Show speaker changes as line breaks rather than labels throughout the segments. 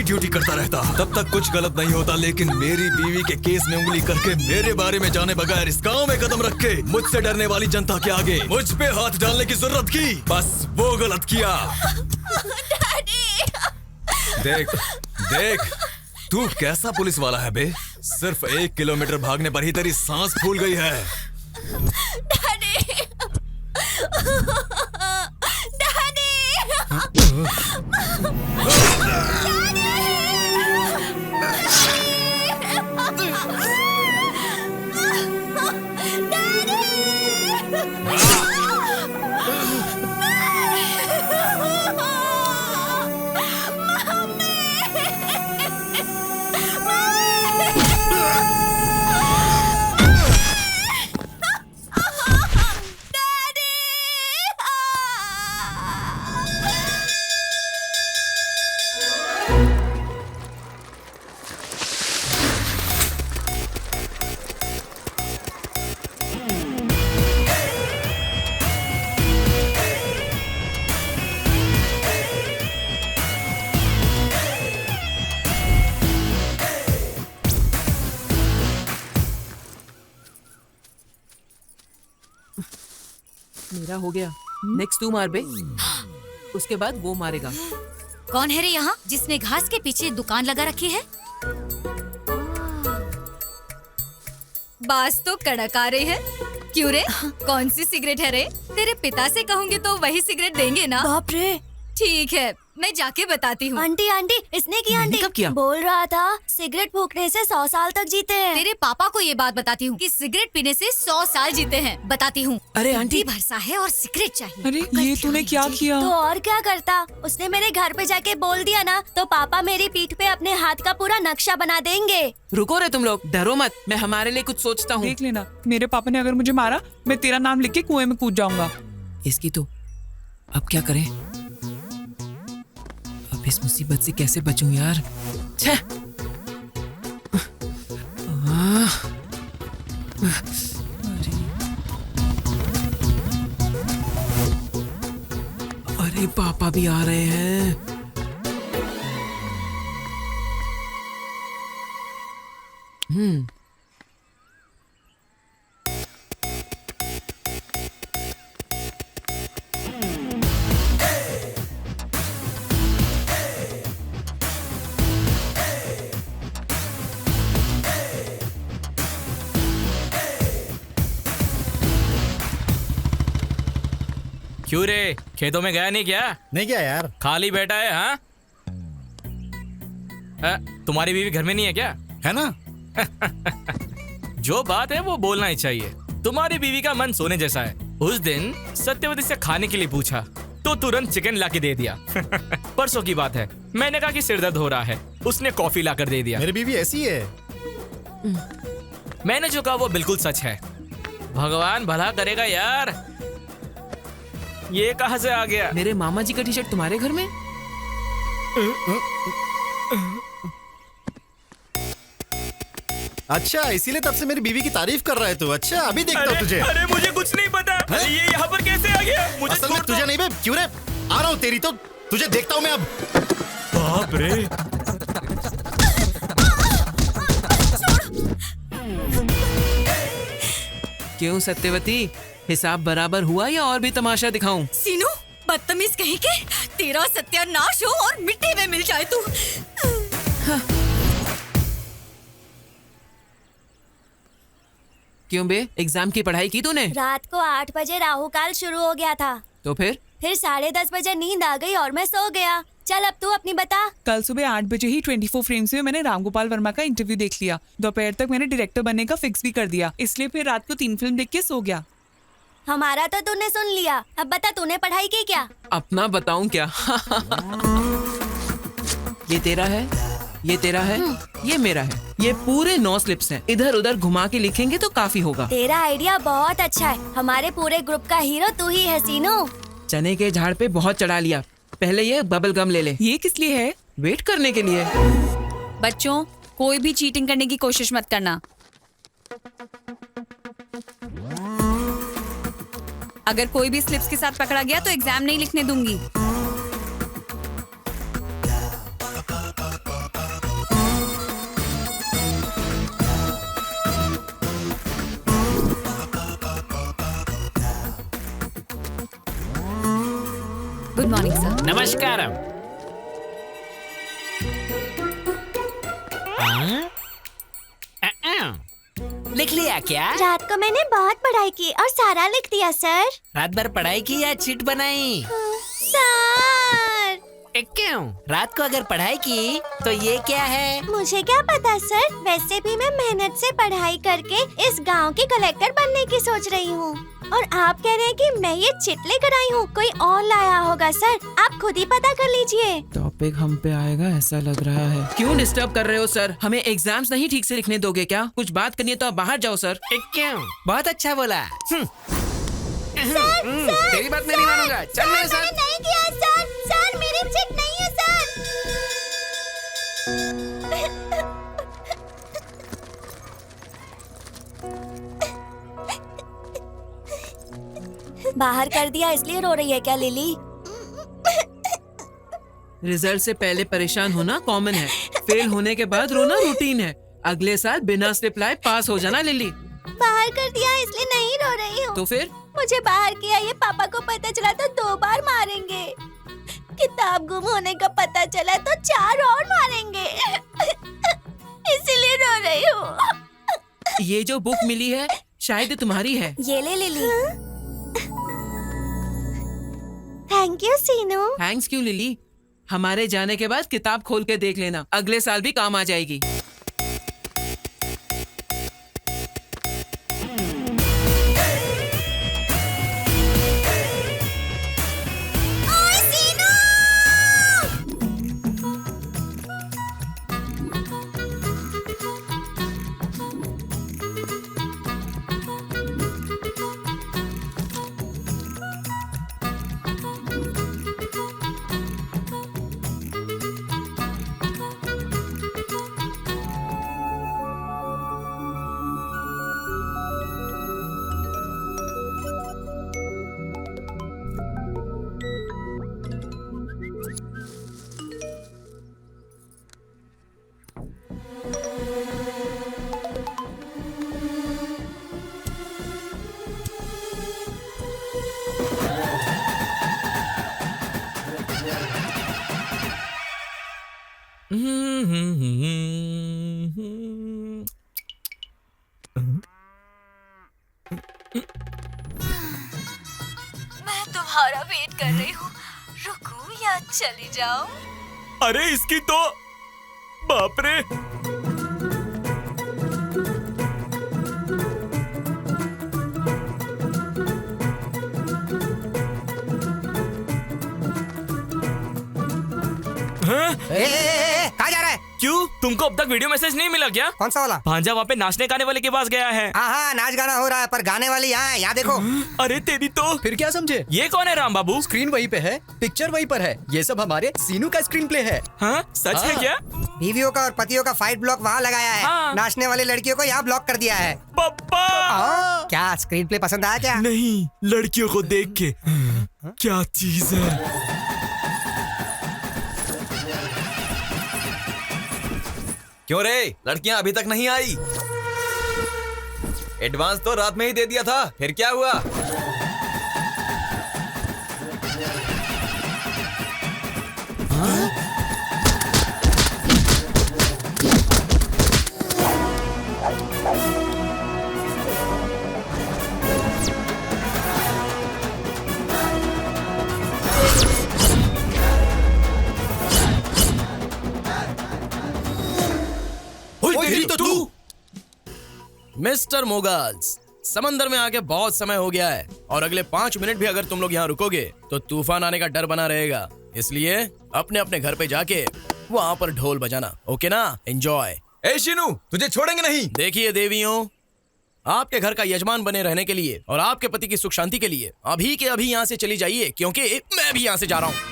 यही ड्यूटी करता रहता, तब तक कुछ गलत नहीं होता। लेकिन मेरी बीवी के केस में उंगली करके, मेरे बारे में जाने बगैर इस गांव में कदम रख के मुझसे डरने वाली जनता के आगे मुझ पे हाथ डालने की जरूरत की, बस वो गलत किया। देख देख, तू कैसा पुलिस वाला है बे? सिर्फ 1 किलोमीटर भागने पर ही तेरी सांस फूल गई है।
मेरा हो गया। नेक्स्ट तू मार बे, उसके बाद वो मारेगा।
कौन है रे यहाँ जिसने घास के पीछे दुकान लगा रखी है? बास तो कड़क आ रही है। क्यों रे, कौन सी सिगरेट है रे? तेरे पिता से कहूँगी तो वही सिगरेट देंगे ना?
बाप रे,
ठीक है, मैं जाके बताती हूँ।
आंटी आंटी, इसने किया आंटी।
कब किया?
बोल रहा था सिगरेट फूकने से 100 साल तक जीते हैं।
तेरे पापा को ये बात बताती हूँ कि सिगरेट पीने से 100 साल जीते हैं। बताती हूँ।
अरे आंटी,
भरसा है और सिगरेट चाहिए।
अरे ये तूने क्या किया?
तो और क्या करता, उसने मेरे घर पे जाके बोल दिया ना, तो पापा मेरी पीठ पे अपने हाथ का पूरा नक्शा बना देंगे।
रुको रे तुम लोग, डरो मत, मैं हमारे लिए कुछ सोचता हूँ।
देख लेना, मेरे पापा ने अगर मुझे मारा, मैं तेरा नाम लिख के कुएं में कूद जाऊंगा।
इसकी तो अब क्या करें? अब इस मुसीबत से कैसे बचूं यार? छे! अरे पापा भी आ रहे हैं।
क्यों रे, खेतों में गया नहीं क्या?
नहीं क्या यार,
खाली बैठा है? हाँ, तुम्हारी बीवी घर में नहीं है क्या?
है ना।
जो बात है वो बोलना ही चाहिए। तुम्हारी बीवी का मन सोने जैसा है। उस दिन सत्यवती से खाने के लिए पूछा तो तुरंत चिकन लाके दे दिया। परसों की बात है, मैंने कहा कि सिर दर्द हो रहा है, उसने कॉफी लाकर दे दिया।
मेरी बीवी ऐसी है।
मैंने जो कहा वो बिल्कुल सच है। भगवान भला करेगा यार। ये कहाँ से आ गया?
मेरे मामा जी का टी शर्ट तुम्हारे घर में?
अच्छा, इसीलिए तब से मेरी बीवी की तारीफ कर रहा है तू। अच्छा, अभी देखता हूँ तुझे।
अरे मुझे कुछ नहीं पता। ये यहाँ पर कैसे आ गया? मुझे
असल में तुझे नहीं बे, क्यों रे? आ रहा हूँ तेरी तो, तुझे देखता हूँ मैं अब।
बाप रे।
क्यों सत्यवती, हिसाब बराबर हुआ या और भी तमाशा दिखाऊं?
सीनू, बदतमीज कहीं के, तेरा सत्यानाश हो और मिट्टी में मिल जाए तू।
क्यों बे, एग्जाम की पढ़ाई की तूने?
रात को 8 बजे राहु काल शुरू हो गया था,
तो फिर
10:30 बजे नींद आ गई और मैं सो गया। चल अब तू अपनी बता।
कल सुबह 8 बजे ही 24 फ्रेम्स में मैंने रामगोपाल वर्मा का इंटरव्यू देख लिया। दोपहर तक मैंने डायरेक्टर बनने का फिक्स भी कर दिया, इसलिए फिर रात को 3 फिल्म देख के सो गया।
हमारा तो तूने सुन लिया, अब बता तूने पढ़ाई की क्या?
अपना बताऊं क्या? ये तेरा है, ये तेरा है, ये मेरा है। ये पूरे 9 स्लिप्स हैं। इधर उधर घुमा के लिखेंगे तो काफी होगा।
तेरा आइडिया बहुत अच्छा है। हमारे पूरे ग्रुप का हीरो तू ही है सीनू।
चने के झाड़ पे बहुत चढ़ा लिया। पहले ये बबल गम ले ले।
ये किस लिए है?
वेट करने के लिए।
बच्चों, कोई भी चीटिंग करने की कोशिश मत करना। अगर कोई भी स्लिप्स के साथ पकड़ा गया तो एग्जाम नहीं लिखने दूंगी। Good morning sir.
नमस्कार। लिख लिया क्या?
रात को मैंने बहुत पढ़ाई की और सारा लिख दिया सर।
रात भर पढ़ाई की या चिट बनाई?
सर
क्यों? रात को अगर पढ़ाई की तो ये क्या है?
मुझे क्या पता सर, वैसे भी मैं मेहनत से पढ़ाई करके इस गांव की कलेक्टर बनने की सोच रही हूँ। और आप कह रहे हैं कि मैं ये चिट लेकर आई हूँ, कोई और लाया होगा सर, आप खुद ही पता कर लीजिए।
टॉपिक हम पे आएगा ऐसा लग रहा है। क्यों डिस्टर्ब कर रहे हो सर? हमें एग्जाम्स नहीं ठीक से लिखने दोगे क्या? कुछ बात करनी है तो आप बाहर जाओ सर।
क्यों? बहुत अच्छा बोला। तेरी बात मैं नहीं मानूंगा। चल मेरे साथ।
मैंने नहीं किया सर, सर मेरी चिट नहीं है सर। बाहर कर दिया इसलिए रो रही है क्या लिली?
रिजल्ट से पहले परेशान होना कॉमन है, फेल होने के बाद रोना रूटीन है। अगले साल बिना रिप्लाई पास हो जाना लिली।
बाहर कर दिया इसलिए नहीं रो रही हूँ।
तो फिर
मुझे बाहर किया ये पापा को पता चला तो 2 बार मारेंगे। किताब गुम होने का पता चला तो 4 और मारेंगे। इसीलिए रो रही हूँ।
ये जो बुक मिली है शायद तुम्हारी है।
ये ले Lily. Thank you Seenu.
Thanks क्यों लिली? हमारे जाने के बाद किताब खोल के देख लेना, अगले साल भी काम आ जाएगी।
मैं तुम्हारा वेट कर रही हूँ, रुकूं या चली जाऊं?
अरे इसकी तो बाप रे।
कहाँ जा रहा है?
क्यों, तुमको अब तक वीडियो मैसेज नहीं मिला क्या?
कौन सा वाला?
भांजा वहाँ पे नाचने गाने वाले के पास गया है।
हाँ नाच गाना हो रहा है पर गाने वाली यहाँ है, यहाँ देखो।
अरे तेरी तो।
फिर क्या समझे?
ये कौन है राम बाबू?
स्क्रीन वहीं पे है, पिक्चर वहीं पर है। ये सब हमारे सीनू का स्क्रीन प्ले है।
हाँ सच है क्या?
बीवियों का और पतियों का फाइट ब्लॉक वहाँ लगाया है।
हाँ।
नाचने वाली लड़कियों को यहाँ ब्लॉक कर दिया है।
पप्पा।
क्या स्क्रीन प्ले पसंद आया क्या?
नहीं, लड़कियों को देख के क्या चीज है।
क्यों रे, लड़कियां अभी तक नहीं आई? एडवांस तो रात में ही दे दिया था, फिर क्या हुआ?
तेरी तो तू। मिस्टर मोगल्स, समंदर में आके बहुत समय हो गया है और अगले 5 मिनट भी अगर तुम लोग यहाँ रुकोगे तो तूफान आने का डर बना रहेगा। इसलिए अपने अपने घर पे जाके वहाँ पर ढोल बजाना, ओके ना? एंजॉय।
ए शीनू, तुझे छोड़ेंगे नहीं।
देखिए देवियों, आपके घर का यजमान बने रहने के लिए और आपके पति की सुख शांति के लिए अभी के अभी यहाँ से चली जाइए, क्योंकि मैं भी यहाँ से जा रहा हूँ।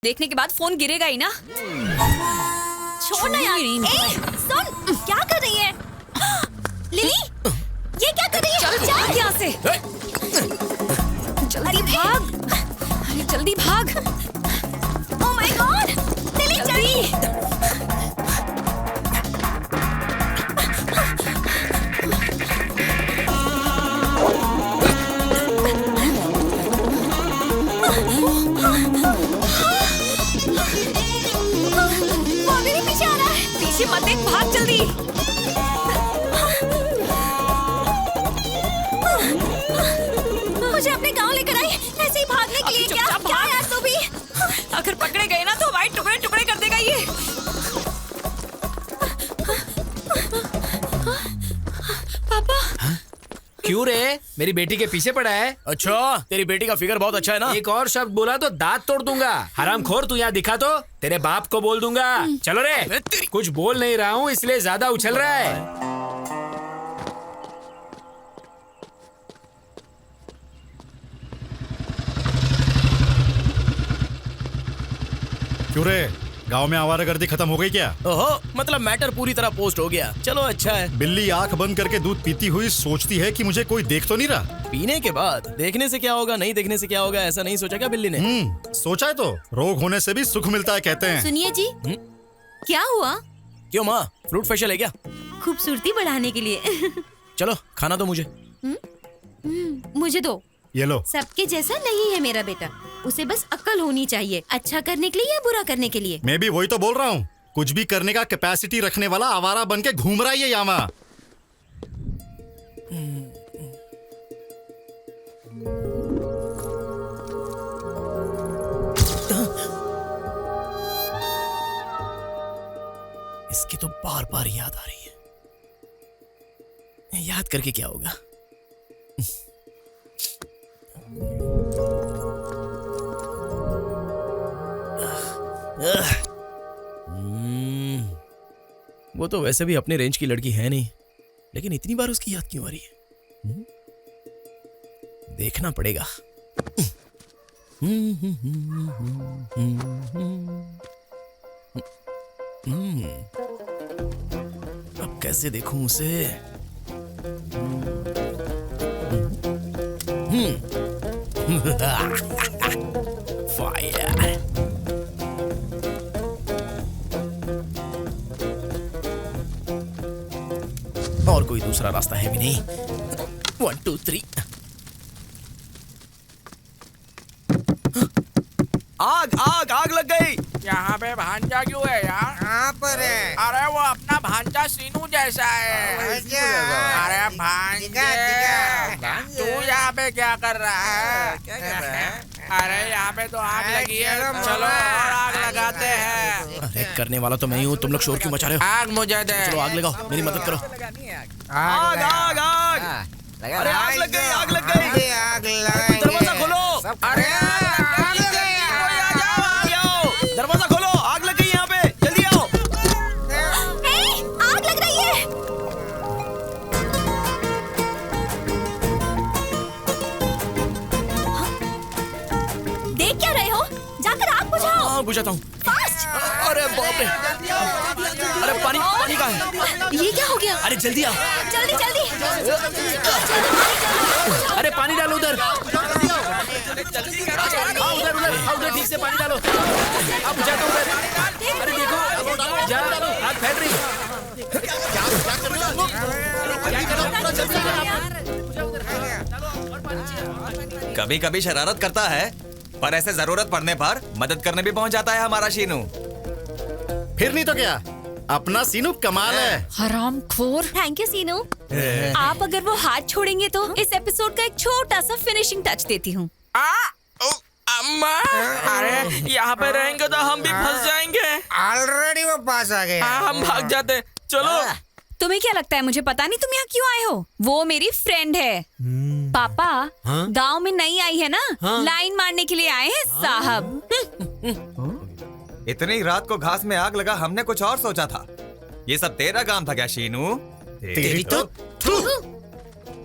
देखने के बाद फोन गिरेगा ही ना। छोड़ ना यार। ए, सुन, क्या कर रही है? लिली, ये क्या कर रही है? चल जा यहाँ से। जल्दी भाग। अरे जल्दी भाग। ओह माय गॉड, लिली जल्दी। वो मेरे पीछे आ रहा है। पीछे मत देख, भाग जल्दी। मुझे अपने गांव लेकर आई, ऐसे ही भागने के लिए। क्या यार तू भी? अगर पकड़े गए ना तो वाइट टुकड़े टुकड़े कर देगा ये। पापा।
क्यों रे? मेरी बेटी के पीछे पड़ा है?
अच्छा, तेरी बेटी का फिगर बहुत अच्छा है ना।
एक और शब्द बोला तो दांत तोड़ दूंगा। हरामखोर, तू यहाँ दिखा तो तेरे बाप को बोल दूंगा। चलो रे। कुछ बोल नहीं रहा हूँ इसलिए ज्यादा उछल रहा है।
क्यों रे, गांव में आवारागर्दी खत्म हो गई क्या?
ओहो, मतलब मैटर पूरी तरह पोस्ट हो गया। चलो अच्छा है।
बिल्ली आंख बंद करके दूध पीती हुई सोचती है कि मुझे कोई देख तो नहीं रहा।
पीने के बाद देखने से क्या होगा, नहीं देखने से क्या होगा, ऐसा नहीं सोचा क्या बिल्ली ने?
सोचा है तो रोग होने से भी सुख मिलता है कहते हैं।
सुनिए जी, क्या हुआ?
क्यों माँ, फ्रूट फेशियल है क्या?
खूबसूरती बढ़ाने के लिए।
चलो खाना दो मुझे।
मुझे दो।
ये लो।
सबके जैसा नहीं है मेरा बेटा, उसे बस अक्ल होनी चाहिए, अच्छा करने के लिए या बुरा करने के लिए।
मैं भी वही तो बोल रहा हूँ, कुछ भी करने का कैपेसिटी रखने वाला आवारा बन के घूम रहा है ये यामा।
इसकी तो बार बार याद आ रही है। याद करके क्या होगा? वो तो वैसे भी अपने रेंज की लड़की है नहीं, लेकिन इतनी बार उसकी याद क्यों आ रही है? देखना पड़ेगा। अब कैसे देखूं उसे? फायर। और कोई दूसरा रास्ता है भी नहीं। 1 2 3। आग आग आग लग गई।
यहाँ पे भांजा क्यों है यार?
कहाँ पर है?
अरे वो अपना भांजा सीनू जैसा है। अरे भांजे, तू यहाँ पे क्या कर रहा है? अरे यहाँ पे तो आग लगी है, चलो और आग लगाते हैं।
अरे करने वाला तो मैं ही हूँ, तुम लोग शोर क्यों मचा रहे हो?
आग मुझे दे।
चलो आग लगाओ, मेरी मदद करो। आग आग आग। अरे आग लग गई, आग लग गई। दरवाजा खोलो।
अरे
दरवाजा खोलो, आग लग गई यहाँ पे, जल्दी आओ।
आग लग रही है। देख क्या रहे हो? जाकर आग बुझाओ।
हाँ बुझाता हूँ। अरे बाप रे, अरे पानी पानी कहाँ है?
ये क्या हो गया?
अरे जल्दी आ।
जल्दी जल्दी।
अरे पानी डालो उधर। उधर उधर उधर ठीक से पानी डालो। अब बुझाता हूँ उधर। अरे देखो जा, आग फैल रही।
कभी कभी शरारत करता है, पर ऐसे जरूरत पड़ने पर मदद करने भी पहुंच जाता है हमारा शीनू।
फिर नहीं तो क्या, अपना सीनू कमाल है।
हरामखोर। थैंक यू सीनू। आप अगर वो हाथ छोड़ेंगे तो इस एपिसोड का एक छोटा सा फिनिशिंग टच देती हूँ।
अम्मा, अरे यहाँ पे रहेंगे तो हम भी फंस जाएंगे।
ऑलरेडी वो पास आ गए।
हम भाग जाते। चलो।
तुम्हें क्या लगता है मुझे पता नहीं तुम यहाँ क्यों आए हो? वो मेरी फ्रेंड है। पापा गांव में नई आई है ना, लाइन मारने के लिए आए हैं साहब।
इतनी रात को घास में आग लगा, हमने कुछ और सोचा था। ये सब तेरा काम था क्या शीनू?
तेरी तो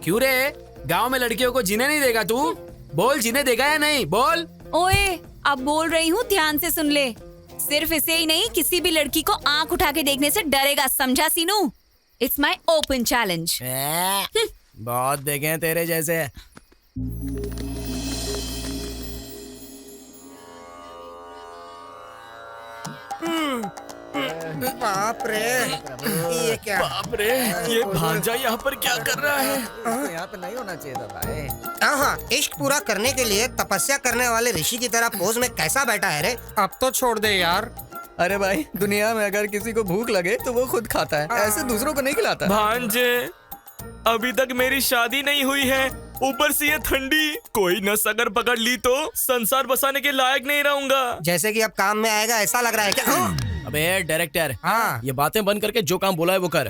क्यों रे, गांव में लड़कियों को जीने नहीं देगा तू? बोल, जीने देगा या नहीं? बोल।
ओए, अब बोल रही हूँ, ध्यान से सुन ले। सिर्फ इसे ही नहीं, किसी भी लड़की को आंख उठा के देखने से डरेगा, समझा Seenu? It's my open challenge.
बहुत देखे हैं तेरे जैसे।
बाप रे, ये क्या?
बाप रे, ये भांजा यहाँ पर क्या कर रहा है?
यहाँ पे नहीं होना चाहिए था भाई। हाँ, इश्क पूरा करने के लिए तपस्या करने वाले ऋषि की तरह पोज में कैसा बैठा है रे? अब तो छोड़ दे यार।
अरे भाई, दुनिया में अगर किसी को भूख लगे तो वो खुद खाता है, ऐसे दूसरों को नहीं खिलाता।
भांजे, अभी तक मेरी शादी नहीं हुई है, ऊपर से ये ठंडी। कोई नस अगर पकड़ ली तो संसार बसाने के लायक नहीं रहूंगा।
जैसे कि अब काम में आएगा ऐसा लग रहा है क्या?
अबे डायरेक्टर,
हाँ,
ये बातें बंद करके जो काम बोला है वो कर,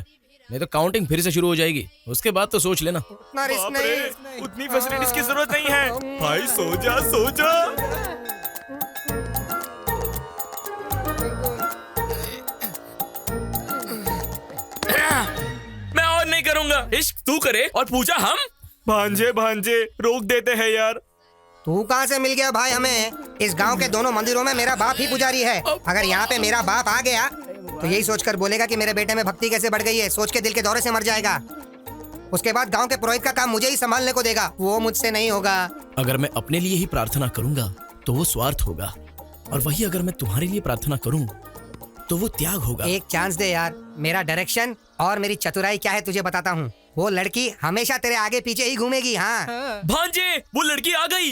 नहीं तो काउंटिंग फिर से शुरू हो जाएगी। उसके बाद तो सोच लेना।
उतना रिस्क
बाप रे,
नहीं।
उतनी फैसिलिटीज की जरूरत नहीं है। भाई सो जा, सो जा। मैं और नहीं करूंगा। इश्क तू करे और पूजा हम। भांजे भांजे रोक देते हैं यार।
तू कहाँ से मिल गया भाई हमें? इस गांव के दोनों मंदिरों में मेरा बाप ही पुजारी है। अगर यहाँ पे मेरा बाप आ गया तो यही सोचकर बोलेगा कि मेरे बेटे में भक्ति कैसे बढ़ गई है, सोच के दिल के दौरे से मर जाएगा। उसके बाद गांव के पुरोहित का काम मुझे ही संभालने को देगा, वो मुझसे नहीं होगा।
अगर मैं अपने लिए ही प्रार्थना करूंगा तो वो स्वार्थ होगा, और वही अगर मैं तुम्हारे लिए प्रार्थना करूं तो वो त्याग होगा।
एक चांस दे यार। मेरा डायरेक्शन और मेरी चतुराई क्या है तुझे बताता हूँ। वो लड़की हमेशा तेरे आगे पीछे ही घूमेगी। हाँ
भांजे, वो लड़की आ गई।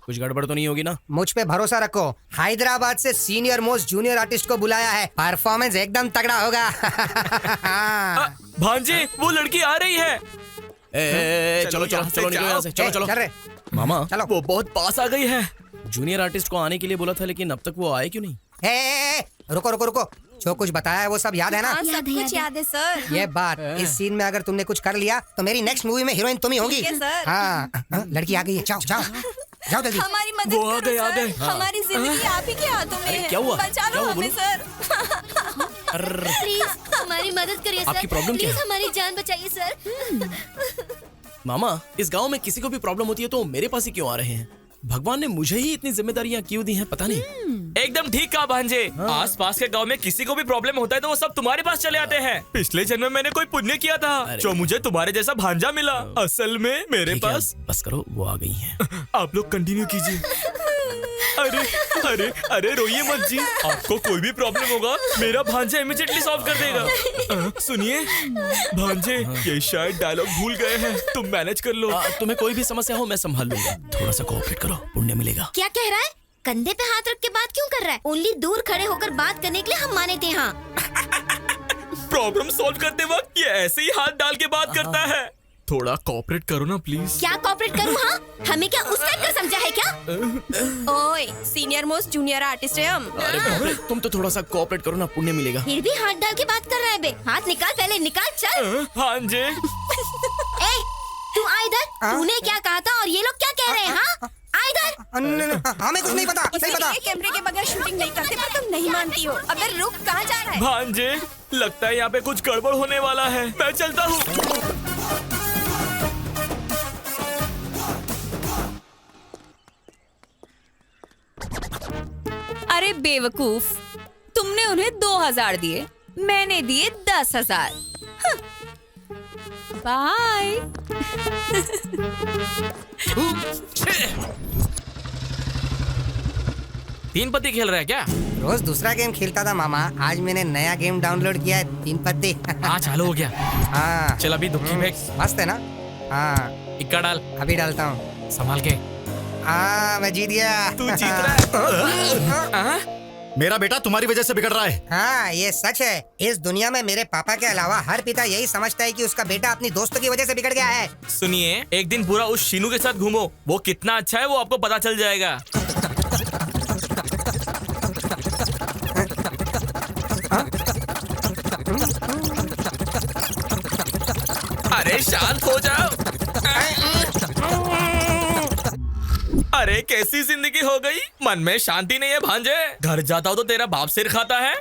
कुछ गड़बड़ तो नहीं होगी ना?
मुझ पे भरोसा रखो। हैदराबाद से सीनियर मोस्ट जूनियर आर्टिस्ट को बुलाया है, परफॉर्मेंस एकदम तगड़ा होगा।
भांजे, वो लड़की आ रही है।
चलो चलो चलो निकलो यहाँ से, चलो चलो।
चल रे
मामा,
चलो।
वो बहुत पास आ गई है।
जूनियर आर्टिस्ट को आने के लिए बोला था, लेकिन अब तक वो आए क्यों नहीं?
रुको रुको रुको, जो कुछ बताया है वो सब याद है ना?
हाँ, सब कुछ याद है सर।
ये बात, इस सीन में अगर तुमने कुछ कर लिया तो मेरी नेक्स्ट मूवी में हीरोइन तुम ही होगी।
ठीक है, सर।
हाँ, लड़की आ गई है, जाओ जाओ जाओ जल्दी।
हमारी मदद
वो आ
करो
गए, आ गए।
सर। हमारी जिंदगी आप ही के हाथों में है।
क्या हुआ?
बचा लो हमें सर।
प्लीज हमारी मदद करिए सर।
आपकी प्रॉब्लम क्या
प्लीज
है?
हमारी जान बचाइए सर।
मामा, इस गांव में किसी को भी प्रॉब्लम होती है तो मेरे पास ही क्यों आ रहे हैं? भगवान ने मुझे ही इतनी जिम्मेदारियां क्यों दी हैं, पता नहीं।
एकदम ठीक कहा भांजे। आस पास के गांव में किसी को भी प्रॉब्लम होता है तो वो सब तुम्हारे पास चले आते हैं। पिछले जन्म में मैंने कोई पुण्य किया था जो मुझे तुम्हारे जैसा भांजा मिला। असल में मेरे
ठीक है,
पास।
बस करो, वो आ गई हैं।
आप लोग कंटिन्यू कीजिए। अरे अरे अरे रोइए मत जी, आपको कोई भी प्रॉब्लम होगा मेरा भांजा इमीडिएटली सॉल्व कर देगा। सुनिए भांजे, ये शायद डायलॉग भूल गए हैं, तुम मैनेज कर लो।
तुम्हें कोई भी समस्या हो मैं संभाल लूंगा, थोड़ा सा कोऑपरेट करो, पुण्य मिलेगा।
क्या कह रहा है? कंधे पे हाथ रख के बात क्यों कर रहा है? ओनली दूर खड़े होकर बात करने के लिए हम माने थे। हाँ,
प्रॉब्लम सॉल्व करते वक्त ये ऐसे ही हाथ डाल के बात करता है। थोड़ा कोऑपरेट करो ना प्लीज।
क्या कोऑपरेट करूँ? हाँ, हमें क्या उस टाइप का समझा है क्या?
ओए, सीनियर मोस्ट जूनियर आर्टिस्ट है हम।
अरे बाप रे, तुम तो थोड़ा सा कोऑपरेट करो ना, पुण्य मिलेगा।
फिर भी हाथ डाल के बात कर रहा है बे। हाथ निकाल, पहले निकाल, चल।
भांजे,
ए, तू आ इधर। तूने क्या कहा था और ये लोग क्या कह रहे हैं? हाँ, आ इधर।
हमें कुछ नहीं पता, नहीं पता।
कैमरे के बगैर शूटिंग नहीं करते, पर तुम नहीं मानती हो। अबे रुक, कहाँ जा रहा है?
भांजे, लगता है यहाँ पे कुछ गड़बड़ होने वाला है, मैं चलता हूँ।
अरे बेवकूफ, तुमने उन्हें 2000 दिए, मैंने दिए 10,000। बाय।
तीन पत्ती खेल रहा है क्या?
रोज दूसरा गेम खेलता था मामा, आज मैंने नया गेम डाउनलोड किया है, 3 पत्ती।
हाँ चालू हो गया।
हाँ
चल अभी दुखी फेंक।
मस्त है ना? हाँ
इक्का डाल।
अभी डालता हूँ।
संभाल के।
हाँ मैं जीत गया।
तू जीत रहा है।
मेरा बेटा तुम्हारी वजह से बिगड़ रहा है।
हाँ ये सच है। इस दुनिया में मेरे पापा के अलावा हर पिता यही समझता है कि उसका बेटा अपनी दोस्तों की वजह से बिगड़ गया है।
सुनिए, एक दिन पूरा उस शीनू के साथ घूमो, वो कितना अच्छा है वो आपको पता चल जाएगा। अरे शांत हो जाओ। अरे कैसी जिंदगी हो गई, मन में शांति नहीं है भांजे। घर जाता हो तो तेरा बाप सिर खाता है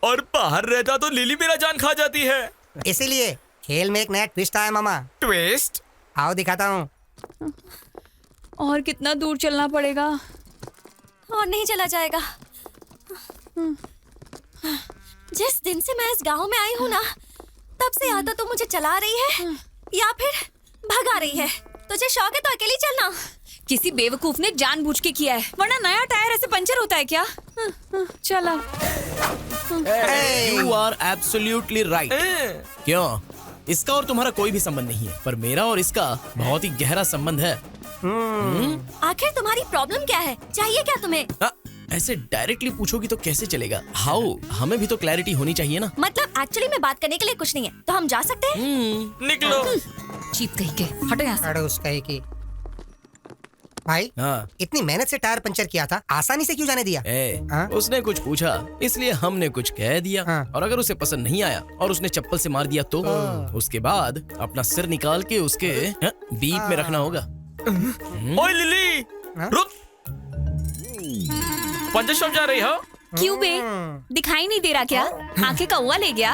और बाहर रहता तो लिली मेरा जान खा जाती है।
इसीलिए खेल में एक नया ट्विस्ट आया मामा।
ट्विस्ट?
आओ दिखाता हूँ।
और कितना दूर चलना पड़ेगा? और नहीं चला जाएगा। जिस दिन से मैं इस गांव में आई हूँ ना, तब से या तो मुझे चला रही है या फिर भगा रही है। तुझे शौक है तो अकेली चलना। किसी बेवकूफ ने जानबूझ के किया है, वरना नया टायर ऐसे पंचर होता है क्या? चला।
You are absolutely right। क्यों? इसका और तुम्हारा कोई भी संबंध नहीं है, पर मेरा और इसका बहुत ही गहरा संबंध है।
आखिर तुम्हारी प्रॉब्लम क्या है? चाहिए क्या तुम्हें?
ऐसे डायरेक्टली पूछोगी तो कैसे चलेगा? हाउ, हमें भी तो क्लैरिटी होनी चाहिए ना।
मतलब एक्चुअली में बात करने के लिए कुछ नहीं है, तो हम जा सकते हैं?
निकलो।
चीप कहीं के, हटो यहाँ से।
अड़ोस कहीं की। भाई इतनी मेहनत से टायर पंचर किया था, आसानी से क्यों जाने दिया?
उसने कुछ पूछा इसलिए हमने कुछ कह दिया। और अगर उसे पसंद नहीं आया और उसने चप्पल से मार दिया तो उसके बाद अपना सिर निकाल के उसके बीप में रखना होगा।
ओए लिली, रुक। पंचर शॉप जा रही हो?
क्यों बे? दिखाई नहीं दे रहा क्या? आंखें कौवा ले गया?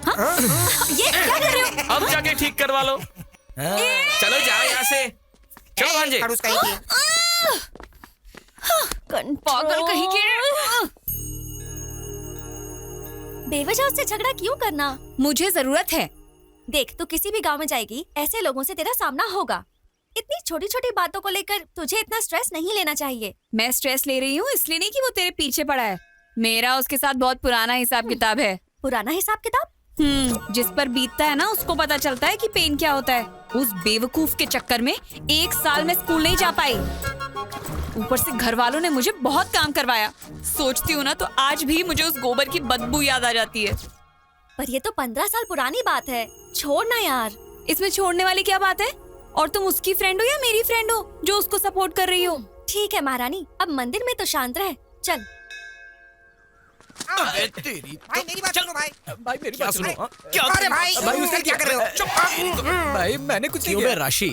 ये क्या कर रहे हो?
अब जाके ठीक करवा लो। चलो जाओ यहाँ से। चलो भांजे।
पागल कहीं के। बेवजह उससे झगड़ा क्यों करना? मुझे जरूरत है। देख, तू किसी भी गांव में जाएगी, ऐसे लोगों से तेरा सामना होगा। इतनी छोटी छोटी बातों को लेकर तुझे इतना स्ट्रेस नहीं लेना चाहिए। मैं स्ट्रेस ले रही हूँ इसलिए नहीं कि वो तेरे पीछे पड़ा है। मेरा उसके साथ बहुत पुराना हिसाब किताब है। पुराना हिसाब किताब? जिस पर बीतता है ना, उसको पता चलता है कि पेन क्या होता है। उस बेवकूफ के चक्कर में 1 साल में स्कूल नहीं जा पाई। ऊपर से घर वालों ने मुझे बहुत काम करवाया। सोचती हूँ ना तो आज भी मुझे उस गोबर की बदबू याद आ जाती है। पर ये तो 15 साल पुरानी बात है, छोड़ना यार। इसमें छोड़ने वाली क्या बात है? और तुम उसकी फ्रेंड हो या मेरी फ्रेंड हो जो उसको सपोर्ट कर रही हो? ठीक है महारानी, अब मंदिर में तो शांत रहे। चल।
तेरी
भाई मेरी बात सुनो भाई।
भाई मेरी बात सुनो।
अरे भाई उसने क्या कर रहे हो? चुप।
भाई मैंने कुछ नहीं किया। राशि,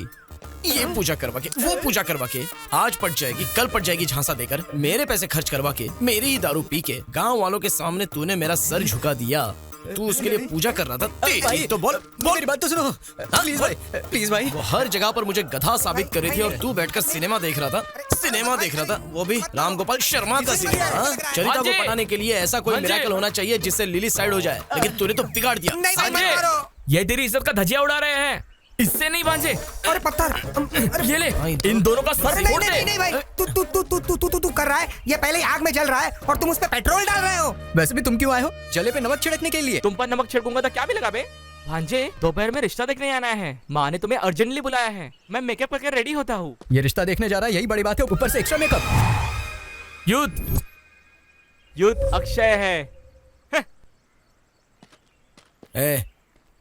ये पूजा करवा के वो पूजा करवा के आज पट जाएगी, कल पट जाएगी झांसा देकर, मेरे पैसे खर्च करवा के, मेरी ही दारू पी के गांव वालों के सामने तूने मेरा सर झुका दिया। तू उसके लिए पूजा कर रहा था। तेरी तो बोल मेरी बात तो सुनो प्लीज भाई, प्लीज भाई। वो हर जगह पर मुझे गधा साबित कर रही थी और तू बैठकर सिनेमा देख रहा था, वो भी राम गोपाल शर्मा का सिनेमा। चरिता को पढ़ाने के लिए ऐसा कोई मिरेकल होना चाहिए जिससे लिली साइड हो जाए, लेकिन तूने तो बिगाड़ दिया।
ये तेरी इज्जत का धजिया उड़ा रहे हैं, इससे नहीं भांजे।
अरे पत्थर,
ये ले, इन दोनों का सर फोड़ दे।
नहीं भाई, तू कर रहा है, ये पहले ही आग में जल रहा है और तुम उस पे पेट्रोल डाल रहे हो।
वैसे भी तुम क्यों आए हो? जले पे नमक छिड़कने के लिए।
तुम पर नमक छिड़कूंगा तो क्या भी लगा बे? भांजे, दोपहर में रिश्ता देखने आना है। माँ ने तुम्हें अर्जेंटली बुलाया है, मैं मेकअप करके रेडी होता हूँ।
ये रिश्ता देखने जा रहा है, यही बड़ी बात है, ऊपर से एक्स्ट्रा मेकअप।
युद्ध अक्षय है।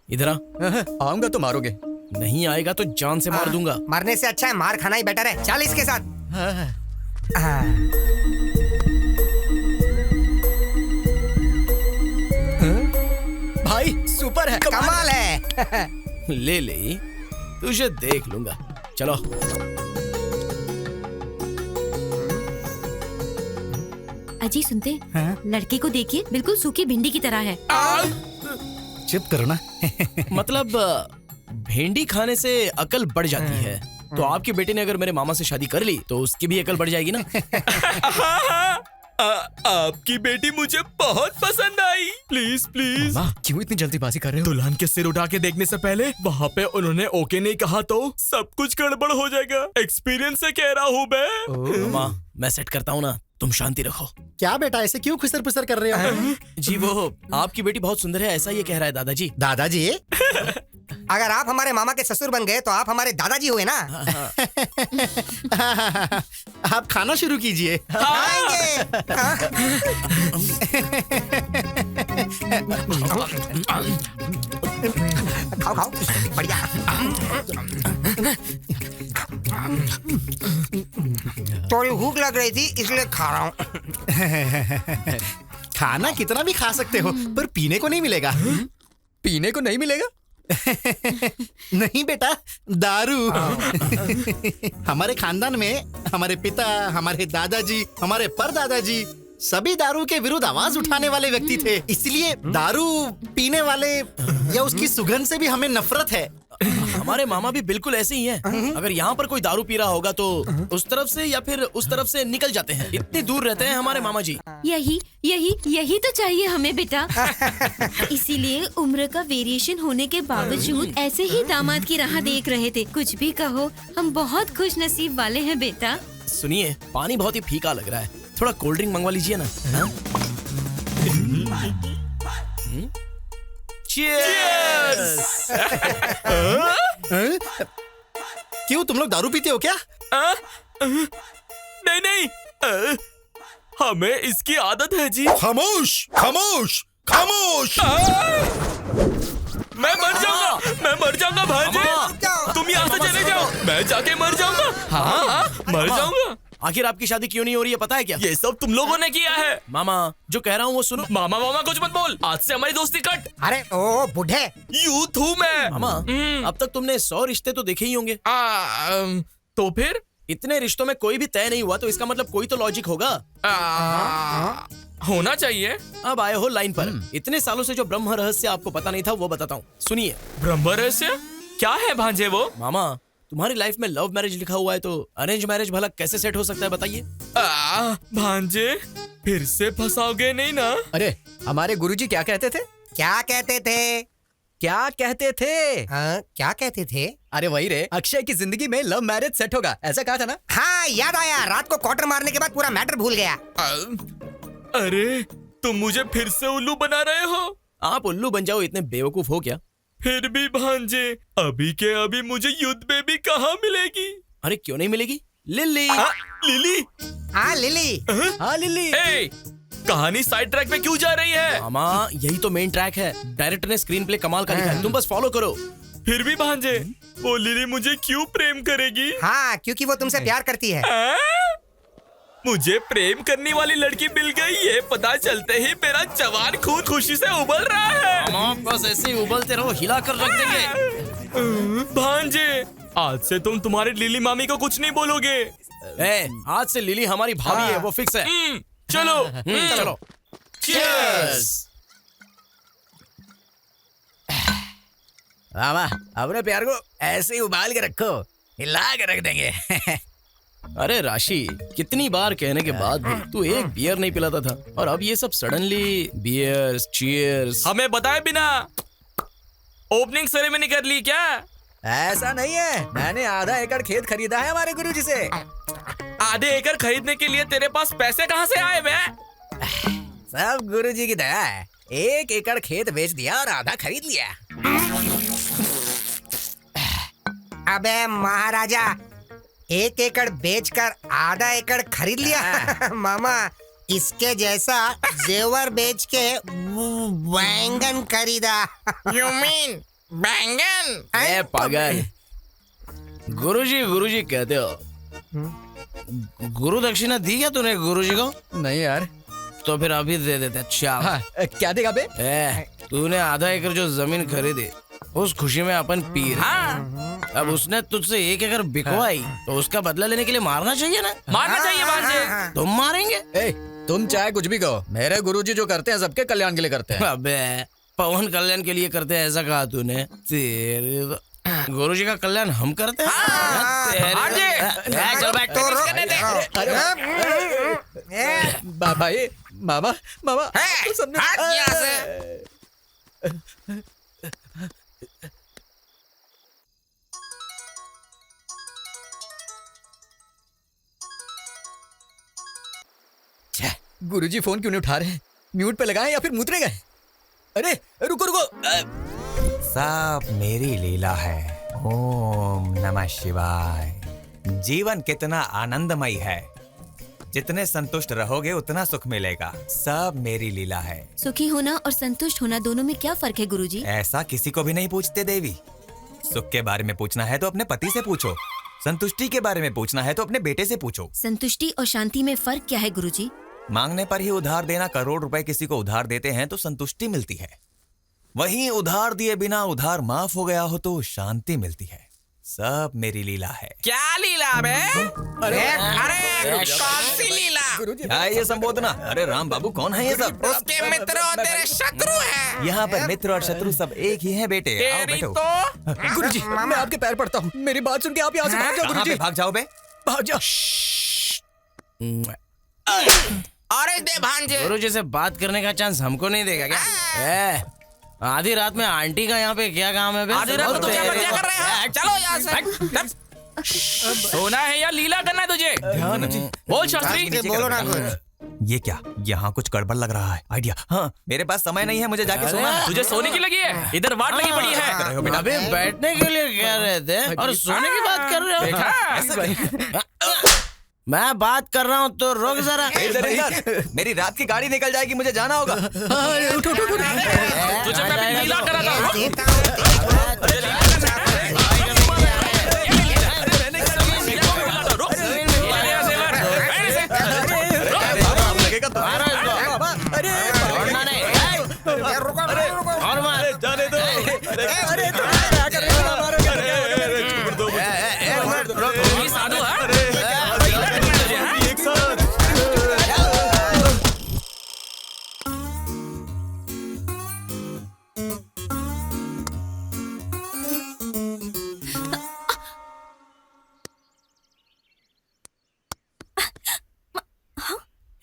इधर आऊंगा तो मारोगे, नहीं आएगा तो जान से मार दूंगा।
मरने से अच्छा है मार खाना ही बेटर है। चल इसके साथ।
भाई सुपर है,
कमाल है।
ले तुझे देख लूंगा। चलो
अजी सुनते, लड़के को देखिए, बिल्कुल सूखी भिंडी की तरह है।
चुप करो ना।
मतलब भिंडी खाने से अकल बढ़ जाती है, तो आपके बेटे ने अगर मेरे मामा से शादी कर ली तो उसकी भी अकल बढ़ जाएगी ना।
आपकी बेटी मुझे बहुत पसंद आई। Please please.
क्यों इतनी जल्दीबाजी कर रहे हो?
दुल्हन के सिर उठा के देखने से पहले वहाँ पे उन्होंने ओके नहीं कहा तो सब कुछ गड़बड़ हो जाएगा। एक्सपीरियंस से कह रहा हूँ मैं।
मामा, मैं सेट करता हूँ ना, तुम शांति रखो।
क्या बेटा ऐसे क्यों खुसर पुसर कर रहे हो?
जी वो आपकी बेटी बहुत सुंदर है, ऐसा ये कह रहा है दादाजी।
दादाजी?
अगर आप हमारे मामा के ससुर बन गए तो आप हमारे दादाजी हुए ना।
आप खाना शुरू कीजिए।
खाओ खाओ, बढ़िया। थोड़ी भूख लग रही थी इसलिए खा रहा हूँ।
खाना कितना भी खा सकते हो पर पीने को नहीं मिलेगा।
पीने को नहीं मिलेगा?
नहीं बेटा, दारू। हमारे खानदान में हमारे पिता, हमारे दादाजी, हमारे परदादाजी सभी दारू के विरुद्ध आवाज उठाने वाले व्यक्ति थे। इसलिए दारू पीने वाले या उसकी सुगंध से भी हमें नफरत है।
हमारे मामा भी बिल्कुल ऐसे ही हैं। अगर यहाँ पर कोई दारू पी रहा होगा तो उस तरफ से या फिर उस तरफ से निकल जाते हैं। इतनी दूर रहते हैं हमारे मामा जी।
यही यही यही तो चाहिए हमें बेटा। इसीलिए उम्र का वेरिएशन होने के बावजूद ऐसे ही दामाद की राह देख रहे थे। कुछ भी कहो, हम बहुत खुश नसीब वाले हैं बेटा।
सुनिए, पानी बहुत ही फीका लग रहा है, थोड़ा कोल्ड ड्रिंक मंगवा लीजिए ना। Cheers!
क्यों तुम लोग दारू पीते हो क्या?
नहीं नहीं, हमें इसकी आदत है जी।
खामोश खामोश खामोश।
मैं मर जाऊंगा भांजे। तुम यहाँ से चले जाओ, मैं जाके मर जाऊंगा। हाँ, मर जाऊंगा।
आखिर आपकी शादी क्यों नहीं हो रही है पता है क्या?
ये सब तुम लोगों ने किया है।
मामा जो कह रहा हूँ वो सुनो।
मामा कुछ मत बोल, आज से हमारी दोस्ती कट।
अरे ओ बुढ़े,
यूथ हूँ मैं।
मामा अब तक तुमने 100 रिश्ते तो देखे ही होंगे।
तो फिर
इतने रिश्तों में कोई भी तय नहीं हुआ तो इसका मतलब कोई तो लॉजिक होगा।
होना चाहिए।
अब आए हो लाइन पर। इतने सालों से जो ब्रह्म रहस्य आपको पता नहीं था वो बताता हूँ, सुनिए।
ब्रह्म रहस्य क्या है भांजे वो?
मामा तुम्हारी लाइफ में लव मैरिज लिखा हुआ है तो अरेंज मैरिज भला कैसे सेट हो सकता है बताइए?
भांजे फिर से फंसाओगे नहीं ना?
अरे हमारे गुरुजी क्या कहते थे?
क्या कहते थे?
क्या कहते थे?
क्या कहते थे?
अरे वही रे, अक्षय की जिंदगी में लव मैरिज सेट होगा, ऐसा कहा था ना?
हाँ याद आया, रात को क्वार्टर मारने के बाद पूरा मैटर भूल गया।
अरे तुम मुझे फिर से उल्लू बना रहे हो।
आप उल्लू बन जाओ, इतने बेवकूफ हो क्या?
फिर भी भांजे अभी के अभी मुझे युद्ध बेबी कहाँ मिलेगी?
अरे क्यों नहीं मिलेगी? लिली।
लिली?
हाँ लिली।
हाँ लिली।
कहानी साइड ट्रैक पे क्यों जा रही है?
मामा यही तो मेन ट्रैक है, डायरेक्टर ने स्क्रीन प्ले कमाल का लिखा है, तुम बस फॉलो करो।
फिर भी भांजे वो लिली मुझे क्यों प्रेम करेगी?
हाँ क्योंकि वो तुमसे प्यार करती है।
मुझे प्रेम करने वाली लड़की मिल गई, ये पता चलते ही मेरा जवान खून खुशी से उबल रहा है।
मामा बस ऐसे ही उबलते रहो, हिला कर रख देंगे।
भांजे आज से तुम तुम्हारी लिली मामी को कुछ नहीं बोलोगे।
आज से लिली हमारी भाभी है, वो फिक्स है।
चलो
चलो।
चीयर्स।
मामा अपने प्यार को ऐसे ही उबाल के रखो, हिला के रख देंगे।
अरे राशि, कितनी बार कहने के बाद भी तू एक बियर नहीं पिलाता था और अब ये सब सडनली बियर्स चीयर्स।
हमें बताए बिना ओपनिंग सेरेमनी कर ली क्या?
ऐसा नहीं है, मैंने आधा एकड़ खेत खरीदा है हमारे गुरुजी से।
आधे एकड़ खरीदने के लिए तेरे पास पैसे कहाँ से आए बे?
सब गुरुजी की दया है, 1 एकड़ खेत बेच दिया और आधा खरीद लिया।
अबे महाराजा, 1 एकड़ बेचकर आधा एकड़ खरीद लिया। मामा इसके जैसा जेवर बेच के बैंगन खरीदा।
You mean बैंगन?
ए पागल, गुरुजी कहते हो? गुरु दक्षिणा दी क्या तूने गुरुजी को?
नहीं यार।
तो फिर अभी दे देते। अच्छा
हाँ, क्या देगा बे?
तूने आधा एकड़ जो जमीन खरीदी उस खुशी में अपन पी रहे।
हाँ।
अब उसने तुझसे 1 एकड़ बिकवाई तो उसका बदला लेने के लिए मारना चाहिए ना?
मारना चाहिए भांजे।
तुम मारेंगे?
तुम चाहे कुछ भी कहो, मेरे गुरुजी जो करते हैं सबके कल्याण के लिए करते हैं।
अबे पवन कल्याण के लिए करते हैं ऐसा कहा तूने? तेरे गुरुजी का कल्याण हम करते हैं। चल बैठ।
भाई मामा गुरुजी फोन क्यों नहीं उठा रहे हैं? म्यूट पे लगाएं या फिर मुतरे गए? अरे रुको रुको।
सब मेरी लीला है। ओम नमः शिवाय। जीवन कितना आनंदमय है, जितने संतुष्ट रहोगे उतना सुख मिलेगा। सब मेरी लीला है।
सुखी होना और संतुष्ट होना दोनों में क्या फर्क है गुरुजी?
ऐसा किसी को भी नहीं पूछते देवी। सुख के बारे में पूछना है तो अपने पति से पूछो, संतुष्टि के बारे में पूछना है तो अपने बेटे से पूछो।
संतुष्टि और शांति में फर्क क्या है गुरुजी?
मांगने पर ही उधार देना। करोड़ रुपए किसी को उधार देते हैं तो संतुष्टि मिलती है, वहीं उधार दिए बिना उधार माफ हो गया हो तो शांति मिलती है। सब मेरी लीला है।
क्या लीला बे? अरे कौन सी लीला?
क्या है ये संबोधना? अरे राम बाबू कौन है ये सब?
उसके मित्र और तेरे शत्रु हैं।
यहाँ पर मित्र और शत्रु सब एक ही हैं बेटे। आओ
तेरी
बैठो।
तो
गुरुजी मैं आपके पैर पड़ता हूँ, मेरी बात सुन के आप यहाँ से भाग जाओ।
कहाँ
गुरुजी
पे भाग जाओ बे?
भाग जाओ।
और दे भांजे।
गुरुजी से बात करने का चांस हमको नहीं देगा क्या? आधी रात में आंटी का यहाँ पे क्या काम है बे?
आधी रात में तुम यहाँ पर क्या कर रहे हो? चलो यहाँ से।
सोना है या लीला करना है तुझे?
ध्यान
बोल शास्त्री।
बोलो ना कुछ।
ये क्या? यहाँ कुछ गड़बड़ लग रहा है। आइडिया। हाँ मेरे पास समय नहीं है, मुझे जाके सोना है।
तुझे सोने की लगी है? इधर वाट लगी पड़ी है।
अबे बैठने के लिए कह रहे थे और सोने की बात कर रहे हो। मैं बात कर रहा हूँ तो रोक जरा।
इधर मेरी रात की गाड़ी निकल जाएगी, मुझे जाना होगा।
तुझे मैं लीला करा था।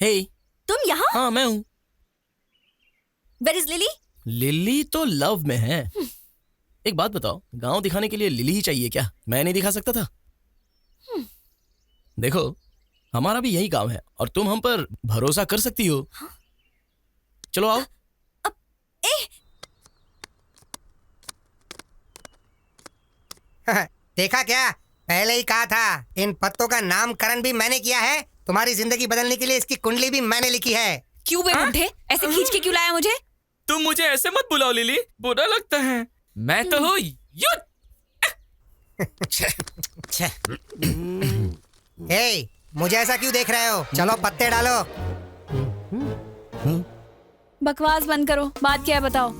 हे
तुम यहाँ?
हाँ मैं हूँ।
Where is lily?
लिली तो लव में है। एक बात बताओ, गांव दिखाने के लिए लिली ही चाहिए क्या? मैं नहीं दिखा सकता था? देखो हमारा भी यही काम है और तुम हम पर भरोसा कर सकती हो। चलो आओ।
देखा क्या? पहले ही कहा था, इन पत्तों का नामकरण भी मैंने किया है। तुम्हारी जिंदगी बदलने के लिए इसकी कुंडली भी मैंने लिखी है।
क्यों बे बुढ़े, ऐसे खींच के क्यों लाया मुझे?
तुम मुझे ऐसे मत बुलाओ लिली, बुरा लगता है। मैं तो हूँ युद्ध।
हे, मुझे ऐसा क्यों देख रहे हो? चलो पत्ते डालो।
बकवास बंद करो, बात क्या है बताओ।